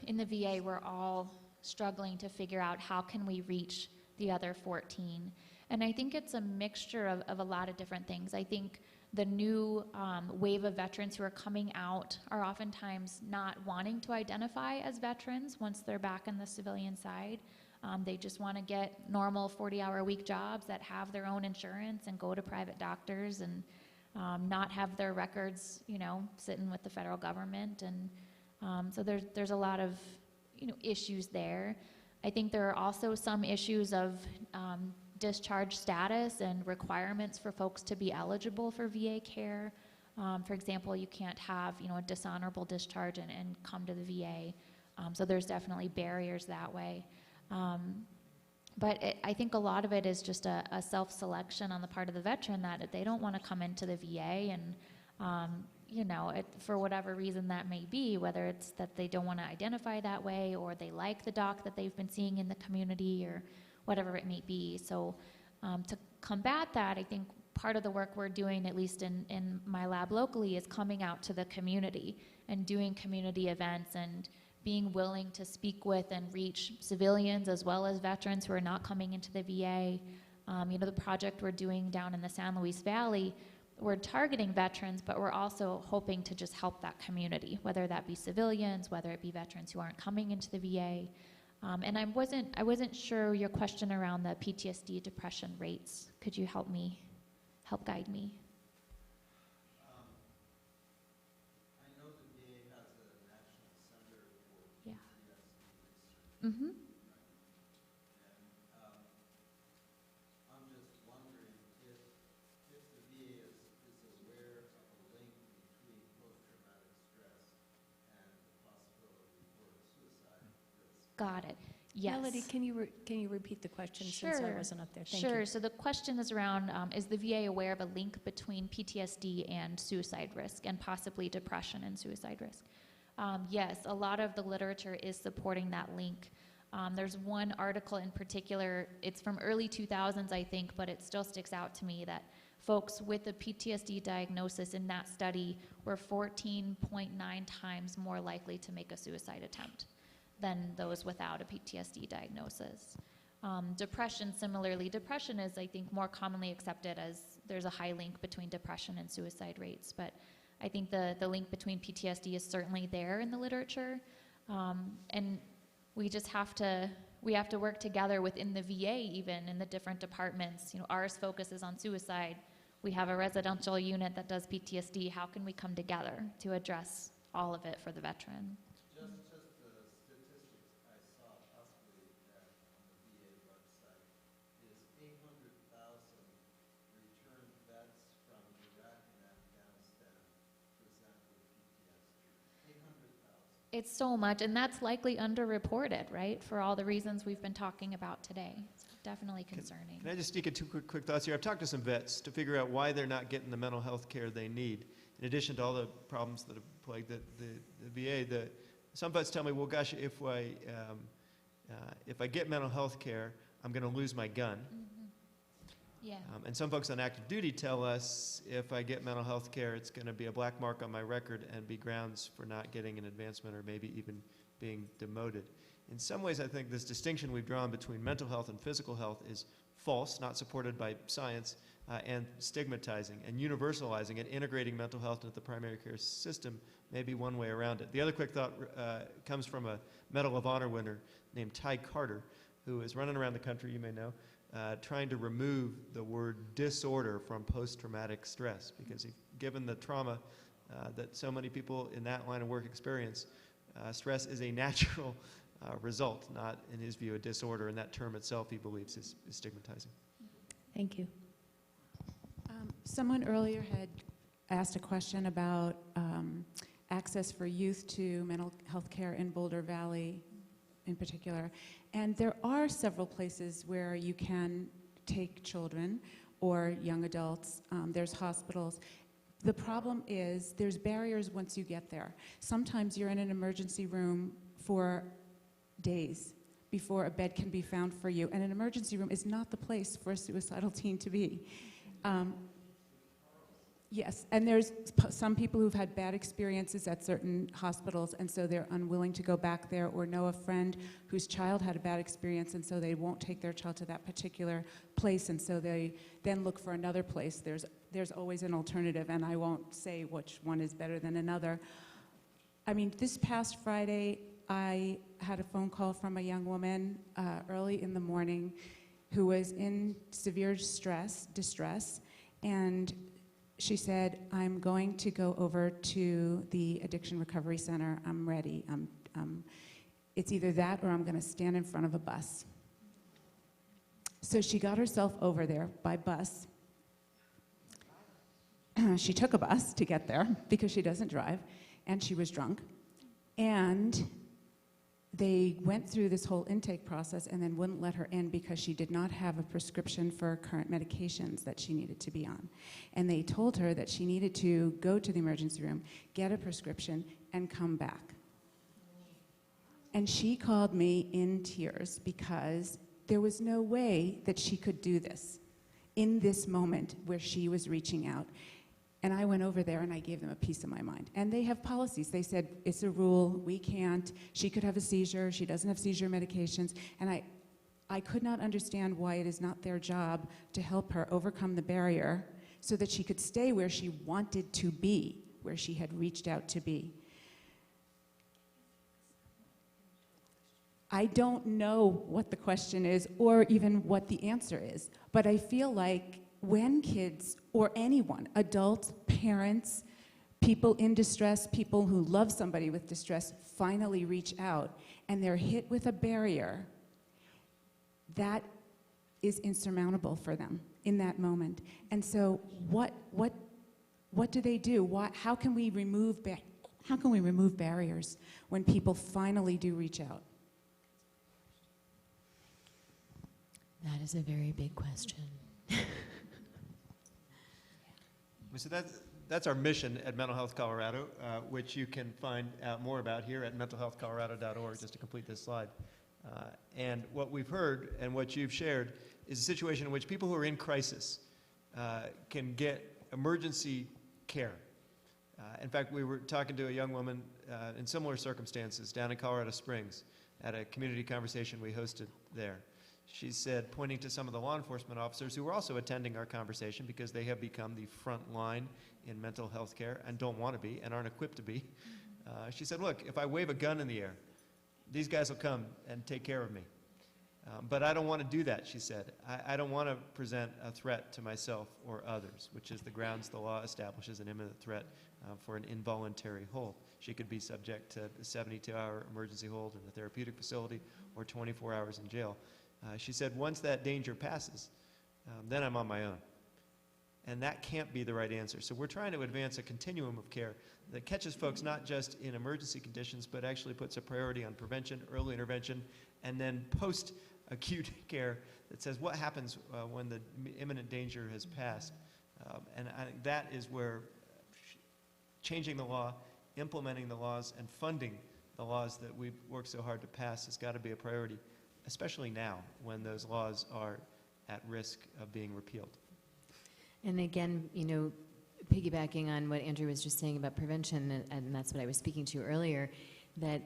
in the VA, we're all struggling to figure out how can we reach the other 14. And I think it's a mixture of a lot of different things. I think the new wave of veterans who are coming out are oftentimes not wanting to identify as veterans once they're back on the civilian side. They just want to get normal 40-hour-a-week jobs that have their own insurance and go to private doctors and not have their records, you know, sitting with the federal government. And so there's a lot of, you know, issues there. I think there are also some issues of discharge status and requirements for folks to be eligible for VA care. For example, you can't have, you know, a dishonorable discharge and come to the VA. So there's definitely barriers that way. But I think a lot of it is just a self-selection on the part of the veteran that they don't want to come into the VA, and you know, for whatever reason that may be, whether it's that they don't want to identify that way, or they like the doc that they've been seeing in the community, or whatever it may be. So to combat that, I think part of the work we're doing, at least in my lab locally, is coming out to the community and doing community events and being willing to speak with and reach civilians as well as veterans who are not coming into the VA. You know, the project we're doing down in the San Luis Valley, we're targeting veterans, but we're also hoping to just help that community, whether that be civilians, whether it be veterans who aren't coming into the VA. And I wasn't sure your question around the PTSD depression rates. Could you help guide me? I know the VA has a national center for Yeah. PTSD research. Mm-hmm. I'm just wondering if the VA is aware of a link between post-traumatic stress and the possibility for suicide risk Got it. Yes. Melody, can you repeat the question since I wasn't up there? Thank Sure. you. So the question is around, is the VA aware of a link between PTSD and suicide risk and possibly depression and suicide risk? Yes, a lot of the literature is supporting that link. There's one article in particular, it's from early 2000s, I think, but it still sticks out to me that folks with a PTSD diagnosis in that study were 14.9 times more likely to make a suicide attempt than those without a PTSD diagnosis. Depression, similarly, depression is, I think, more commonly accepted as there's a high link between depression and suicide rates, but I think the link between PTSD is certainly there in the literature, and we just have to work together within the VA, even in the different departments. You know, ours focuses on suicide. We have a residential unit that does PTSD. How can we come together to address all of it for the veteran? Just the statistics I saw possibly on the VA website is 800,000 returned vets from Iraq and Afghanistan present with PTSD. 800,000. It's so much, and that's likely underreported, right, for all the reasons we've been talking about today. It's definitely concerning. Can I just sneak in two quick thoughts here? I've talked to some vets to figure out why they're not getting the mental health care they need. In addition to all the problems that have plagued the VA, some vets tell me, well, gosh, if I get mental health care, I'm going to lose my gun. Yeah. And some folks on active duty tell us if I get mental health care, it's going to be a black mark on my record and be grounds for not getting an advancement or maybe even being demoted. In some ways, I think this distinction we've drawn between mental health and physical health is false, not supported by science, and stigmatizing and universalizing and integrating mental health into the primary care system may be one way around it. The other quick thought comes from a Medal of Honor winner named Ty Carter, who is running around the country, you may know, trying to remove the word disorder from post-traumatic stress, because given the trauma that so many people in that line of work experience, stress is a natural result, not, in his view, a disorder, and that term itself, he believes, is stigmatizing. Thank you. Someone earlier had asked a question about access for youth to mental health care in Boulder Valley in particular. And there are several places where you can take children or young adults. There's hospitals. The problem is there's barriers once you get there. Sometimes you're in an emergency room for days before a bed can be found for you. And an emergency room is not the place for a suicidal teen to be. Yes, and there's some people who've had bad experiences at certain hospitals, and so they're unwilling to go back there, or know a friend whose child had a bad experience, and so they won't take their child to that particular place, and so they then look for another place. There's always an alternative, and I won't say which one is better than another. I mean, this past Friday, I had a phone call from a young woman early in the morning who was in severe distress, and she said, I'm going to go over to the Addiction Recovery Center. I'm ready. It's either that or I'm going to stand in front of a bus. So she got herself over there by bus. She took a bus to get there because she doesn't drive, and she was drunk. And they went through this whole intake process and then wouldn't let her in because she did not have a prescription for current medications that she needed to be on. And they told her that she needed to go to the emergency room, get a prescription, and come back. And she called me in tears because there was no way that she could do this in this moment where she was reaching out. And I went over there and I gave them a piece of my mind. And they have policies. They said, it's a rule, we can't. She could have a seizure, she doesn't have seizure medications. And I could not understand why it is not their job to help her overcome the barrier so that she could stay where she wanted to be, where she had reached out to be. I don't know what the question is or even what the answer is, but I feel like when kids or anyone, adults, parents, people in distress, people who love somebody with distress, finally reach out and they're hit with a barrier, that is insurmountable for them in that moment. And so what do they do? How can we remove barriers when people finally do reach out? That is a very big question. So that's our mission at Mental Health Colorado, which you can find out more about here at mentalhealthcolorado.org, just to complete this slide. And what we've heard and what you've shared is a situation in which people who are in crisis can get emergency care. In fact, we were talking to a young woman in similar circumstances down in Colorado Springs at a community conversation we hosted there. She said, pointing to some of the law enforcement officers who were also attending our conversation because they have become the front line in mental health care and don't want to be and aren't equipped to be. She said, look, if I wave a gun in the air, these guys will come and take care of me. But I don't want to do that, she said. I don't want to present a threat to myself or others, which is the grounds the law establishes an imminent threat for an involuntary hold. She could be subject to a 72-hour emergency hold in a therapeutic facility or 24 hours in jail. She said, once that danger passes, then I'm on my own. And that can't be the right answer. So we're trying to advance a continuum of care that catches folks not just in emergency conditions, but actually puts a priority on prevention, early intervention, and then post-acute care that says what happens when the imminent danger has passed. And I think that is where changing the law, implementing the laws, and funding the laws that we've worked so hard to pass has got to be a priority, especially now when those laws are at risk of being repealed. And again, you know, piggybacking on what Andrew was just saying about prevention, and that's what I was speaking to earlier, that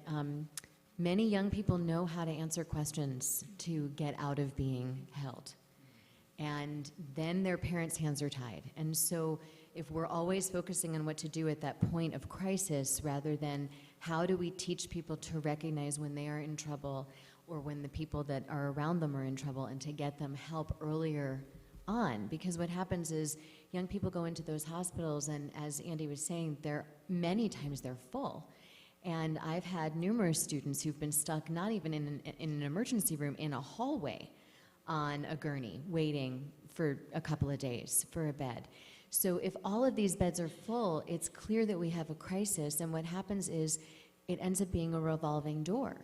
many young people know how to answer questions to get out of being held. And then their parents' hands are tied. And so if we're always focusing on what to do at that point of crisis rather than how do we teach people to recognize when they are in trouble or when the people that are around them are in trouble and to get them help earlier on, because what happens is young people go into those hospitals and, as Andy was saying, many times they're full. And I've had numerous students who've been stuck not even in an emergency room, in a hallway on a gurney waiting for a couple of days for a bed. So if all of these beds are full, it's clear that we have a crisis, and what happens is it ends up being a revolving door,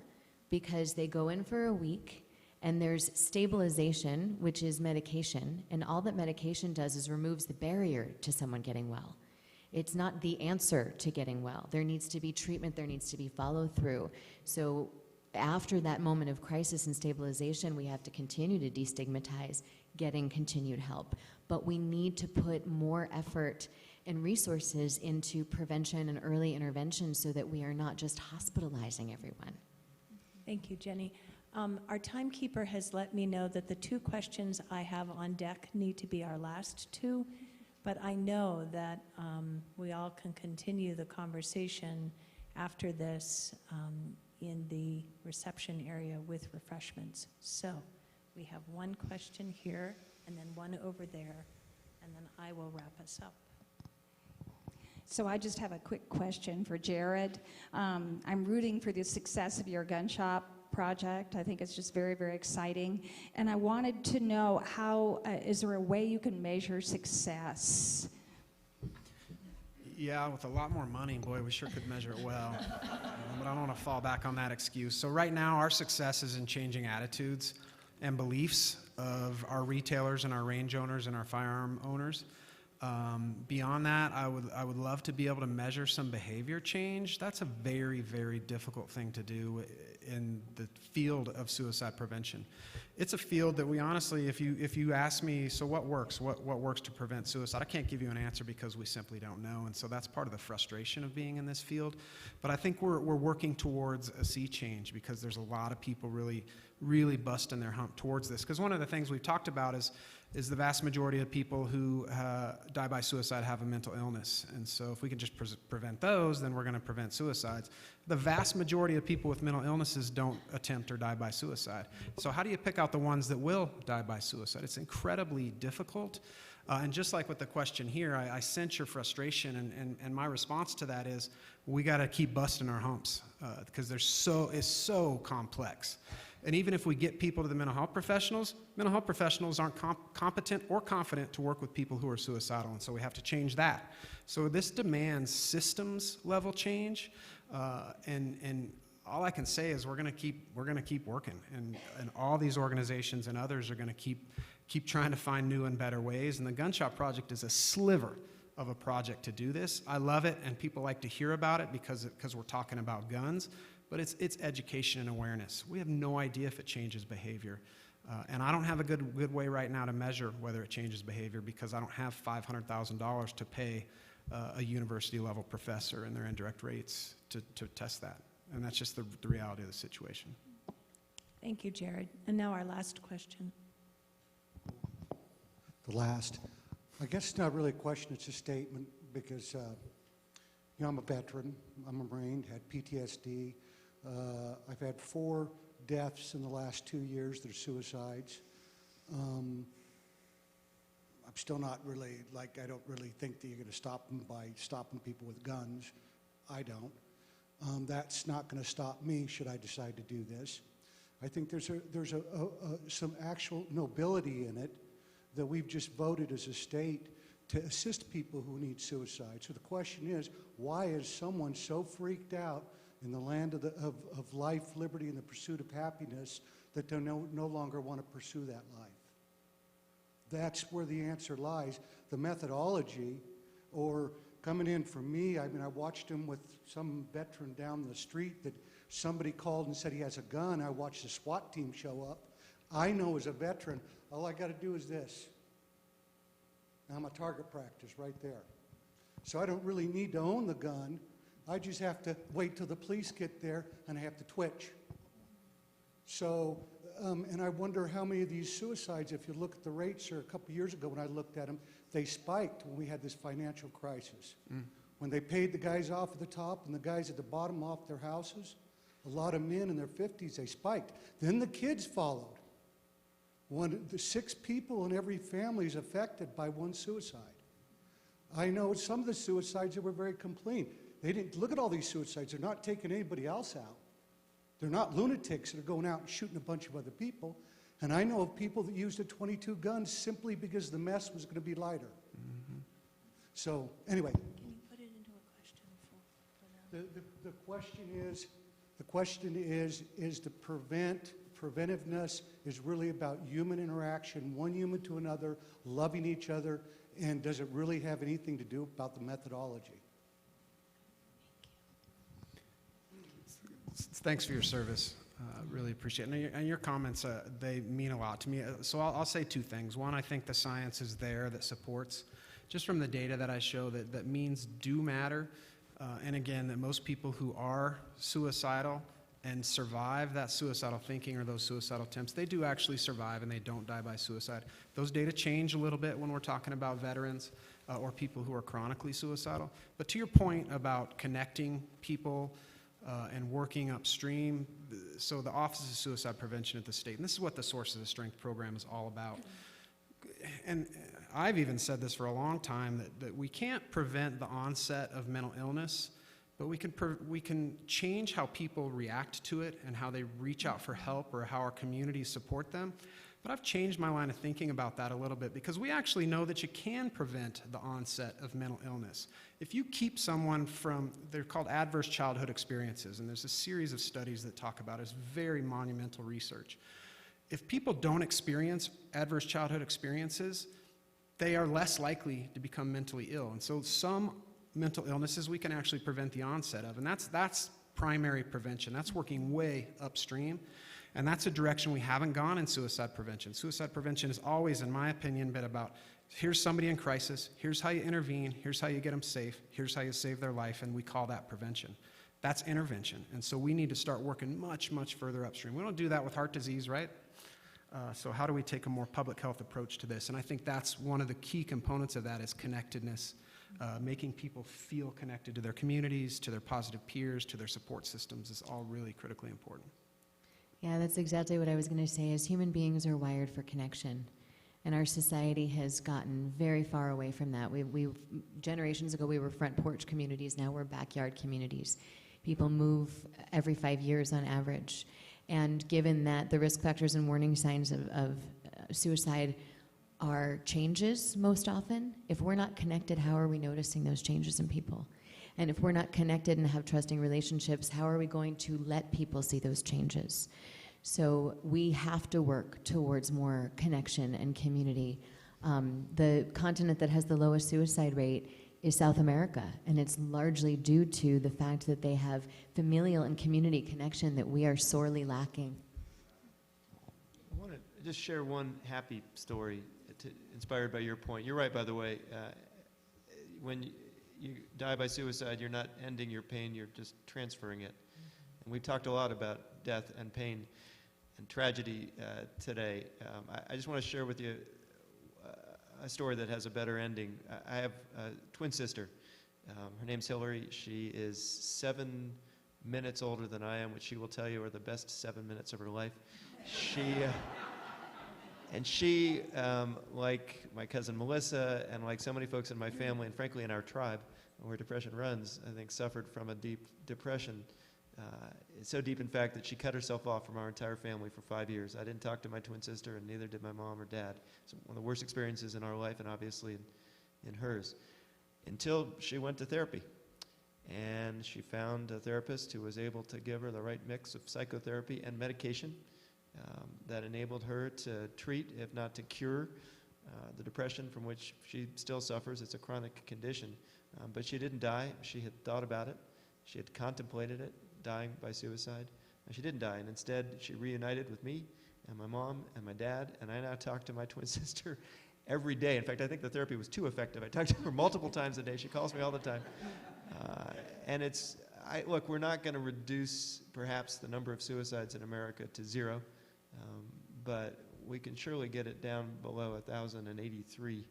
because they go in for a week and there's stabilization, which is medication, and all that medication does is removes the barrier to someone getting well. It's not the answer to getting well. There needs to be treatment, there needs to be follow through. So after that moment of crisis and stabilization, we have to continue to destigmatize getting continued help. But we need to put more effort and resources into prevention and early intervention so that we are not just hospitalizing everyone. Thank you, Jenny. Our timekeeper has let me know that the 2 questions I have on deck need to be our last 2, but I know that we all can continue the conversation after this in the reception area with refreshments. So we have 1 question here and then 1 over there, and then I will wrap us up. So I just have a quick question for Jarrod. I'm rooting for the success of your gun shop project. I think it's just very, very exciting. And I wanted to know how, is there a way you can measure success? Yeah, with a lot more money, boy, we sure could measure it well. But I don't want to fall back on that excuse. So right now, our success is in changing attitudes and beliefs of our retailers and our range owners and our firearm owners. Beyond that, I would love to be able to measure some behavior change. That's a very, very difficult thing to do in the field of suicide prevention. It's a field that we honestly, if you ask me, so what works? What works to prevent suicide? I can't give you an answer because we simply don't know, and so that's part of the frustration of being in this field. But I think we're working towards a sea change because there's a lot of people really, really busting their hump towards this. Because one of the things we've talked about is the vast majority of people who die by suicide have a mental illness. And so if we can just prevent those, then we're going to prevent suicides. The vast majority of people with mental illnesses don't attempt or die by suicide. So how do you pick out the ones that will die by suicide? It's incredibly difficult. And just like with the question here, I sense your frustration, and my response to that is we got to keep busting our humps because it's so complex. And even if we get people to the mental health professionals aren't competent or confident to work with people who are suicidal, and so we have to change that. So this demands systems level change, and all I can say is we're going to keep working, and all these organizations and others are going to keep trying to find new and better ways. And the Gun Shop Project is a sliver of a project to do this. I love it, and people like to hear about it because we're talking about guns. But it's education and awareness. We have no idea if it changes behavior. And I don't have a good way right now to measure whether it changes behavior because I don't have $500,000 to pay a university-level professor and their indirect rates to test that. And that's just the reality of the situation. Thank you, Jarrod. And now our last question. The last. I guess it's not really a question, it's a statement because I'm a veteran, I'm a Marine, had PTSD. I've had 4 deaths in the last 2 years. They're suicides. I'm still not really, I don't really think that you're going to stop them by stopping people with guns. I don't. That's not going to stop me should I decide to do this. I think there's some actual nobility in it that we've just voted as a state to assist people who need suicide. So the question is, why is someone so freaked out in the land of life, liberty, and the pursuit of happiness that they no longer want to pursue that life? That's where the answer lies. The methodology, or coming in for me, I mean, I watched him with some veteran down the street that somebody called and said he has a gun. I watched the SWAT team show up. I know as a veteran, all I got to do is this. I'm a target practice right there. So I don't really need to own the gun. I just have to wait till the police get there and I have to twitch. So, and I wonder how many of these suicides, if you look at the rates, or a couple years ago when I looked at them, they spiked when we had this financial crisis. When they paid the guys off at the top and the guys at the bottom off their houses, a lot of men in their 50s, they spiked. Then the kids followed. The 6 people in every family is affected by one suicide. I know some of the suicides that were very clean. They didn't look at all these suicides. They're not taking anybody else out. They're not lunatics that are going out and shooting a bunch of other people. And I know of people that used the 22 guns simply because the mess was going to be lighter. So anyway. Can you put it into a question for now? The question is the preventiveness is really about human interaction, one human to another, loving each other, and does it really have anything to do about the methodology? Thanks for your service. Really appreciate it. And your comments, they mean a lot to me. So I'll say 2 things. One, I think the science is there that supports, just from the data that I show, that means do matter. And again, that most people who are suicidal and survive that suicidal thinking or those suicidal attempts, they do actually survive and they don't die by suicide. Those data change a little bit when we're talking about veterans or people who are chronically suicidal. But to your point about connecting people and working upstream, so the Office of Suicide Prevention at the state, and this is what the Sources of Strength program is all about. And I've even said this for a long time, that we can't prevent the onset of mental illness, but we can change how people react to it and how they reach out for help or how our communities support them. But I've changed my line of thinking about that a little bit because we actually know that you can prevent the onset of mental illness. If you keep someone from, they're called adverse childhood experiences, and there's a series of studies that talk about it. It's very monumental research. If people don't experience adverse childhood experiences, they are less likely to become mentally ill. And so some mental illnesses we can actually prevent the onset of, and that's primary prevention. That's working way upstream. And that's a direction we haven't gone in suicide prevention. Suicide prevention has always, in my opinion, been about here's somebody in crisis, here's how you intervene, here's how you get them safe, here's how you save their life, and we call that prevention. That's intervention. And so we need to start working much, much further upstream. We don't do that with heart disease, right? So how do we take a more public health approach to this? And I think that's one of the key components of that is connectedness, making people feel connected to their communities, to their positive peers, to their support systems is all really critically important. Yeah, that's exactly what I was going to say, is human beings are wired for connection. And our society has gotten very far away from that. Generations ago, we were front porch communities. Now we're backyard communities. People move every 5 years on average. And given that the risk factors and warning signs of suicide are changes most often, if we're not connected, how are we noticing those changes in people? And if we're not connected and have trusting relationships, how are we going to let people see those changes? So we have to work towards more connection and community. The continent that has the lowest suicide rate is South America, and it's largely due to the fact that they have familial and community connection that we are sorely lacking. I want to just share one happy story inspired by your point. You're right, by the way. When you die by suicide, you're not ending your pain, you're just transferring it. And we've talked a lot about death and pain and tragedy today. I just want to share with you a story that has a better ending. I have a twin sister. Her name's Hillary. She is 7 minutes older than I am, which she will tell you are the best 7 minutes of her life. She, like my cousin Melissa, and like so many folks in my family, and frankly in our tribe, where depression runs, I think suffered from a deep depression. It's so deep, in fact, that she cut herself off from our entire family for 5 years. I didn't talk to my twin sister, and neither did my mom or dad. It's one of the worst experiences in our life, and obviously in hers, until she went to therapy. And she found a therapist who was able to give her the right mix of psychotherapy and medication that enabled her to treat, if not to cure, the depression from which she still suffers. It's a chronic condition. But she didn't die. She had thought about it. She had contemplated it, dying by suicide. And she didn't die, and instead she reunited with me and my mom and my dad, and I now talk to my twin sister every day. In fact, I think the therapy was too effective. I talk to her multiple times a day. She calls me all the time. And look, we're not going to reduce perhaps the number of suicides in America to 0, but we can surely get it down below 1,083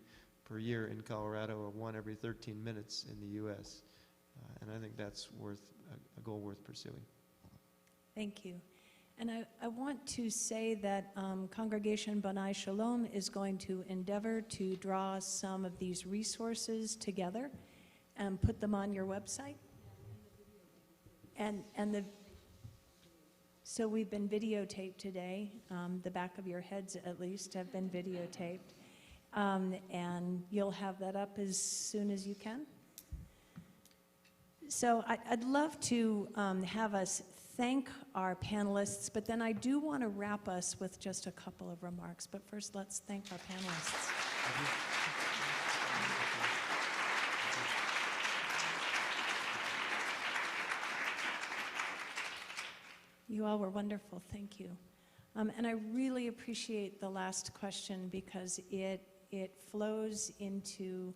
per year in Colorado, or 1 every 13 minutes in the U.S. And I think that's a goal worth pursuing. Thank you. And I want to say that Congregation B'nai Shalom is going to endeavor to draw some of these resources together and put them on your website. So we've been videotaped today. The back of your heads, at least, have been videotaped. And you'll have that up as soon as you can. So I'd love to have us thank our panelists, but then I do want to wrap us with just a couple of remarks. But first, let's thank our panelists. You all were wonderful. Thank you. And I really appreciate the last question, because it flows into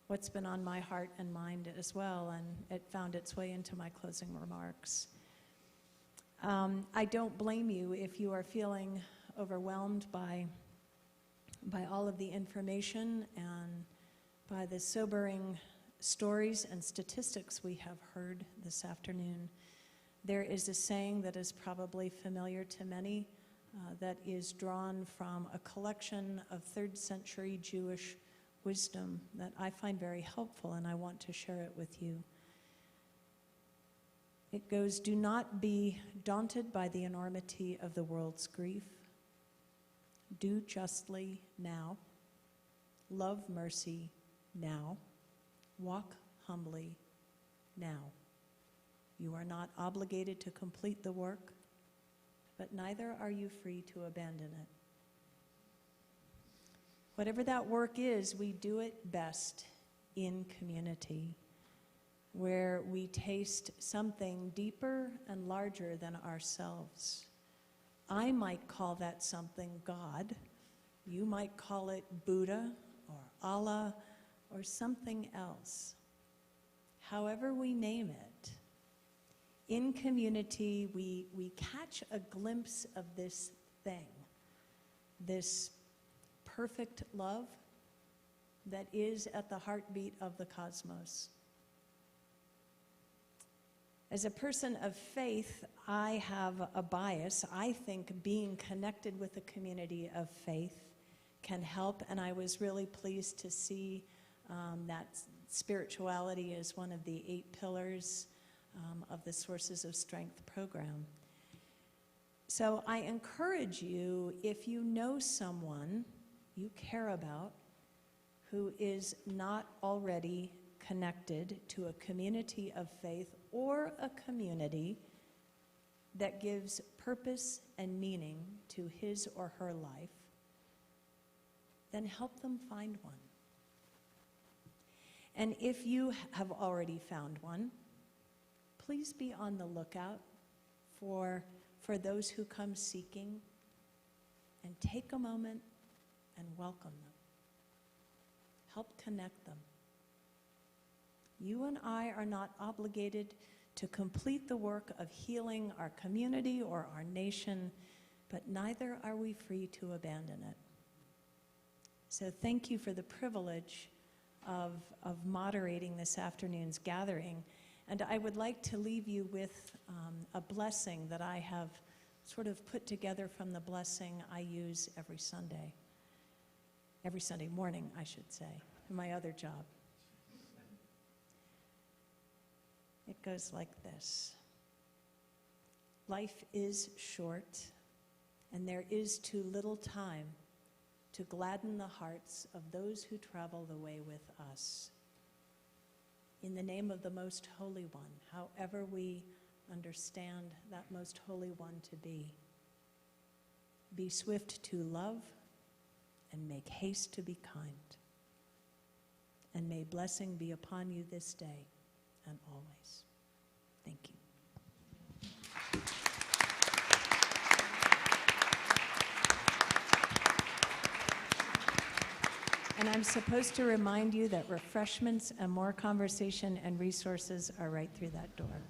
what's been on my heart and mind as well, and it found its way into my closing remarks. I don't blame you if you are feeling overwhelmed by all of the information and by the sobering stories and statistics we have heard this afternoon. There is a saying that is probably familiar to many that is drawn from a collection of 3rd century Jewish wisdom that I find very helpful, and I want to share it with you. It goes, "Do not be daunted by the enormity of the world's grief. Do justly now. Love mercy now. Walk humbly now. You are not obligated to complete the work, but neither are you free to abandon it. Whatever that work is, we do it best in community, where we taste something deeper and larger than ourselves. I might call that something God. You might call it Buddha or Allah or something else. However we name it, in community, we catch a glimpse of this thing, this perfect love that is at the heartbeat of the cosmos. As a person of faith, I have a bias. I think being connected with a community of faith can help, and I was really pleased to see that spirituality is one of the 8 pillars of the Sources of Strength program. So I encourage you, if you know someone you care about who is not already connected to a community of faith or a community that gives purpose and meaning to his or her life, then help them find one. And if you have already found one, please be on the lookout for those who come seeking, and take a moment and welcome them. Help connect them. You and I are not obligated to complete the work of healing our community or our nation, but neither are we free to abandon it. So thank you for the privilege of moderating this afternoon's gathering. And I would like to leave you with a blessing that I have sort of put together from the blessing I use every Sunday morning, I should say, in my other job. It goes like this. Life is short, and there is too little time to gladden the hearts of those who travel the way with us. In the name of the Most Holy One, however we understand that Most Holy One to be swift to love and make haste to be kind. And may blessing be upon you this day and always. Thank you. And I'm supposed to remind you that refreshments and more conversation and resources are right through that door.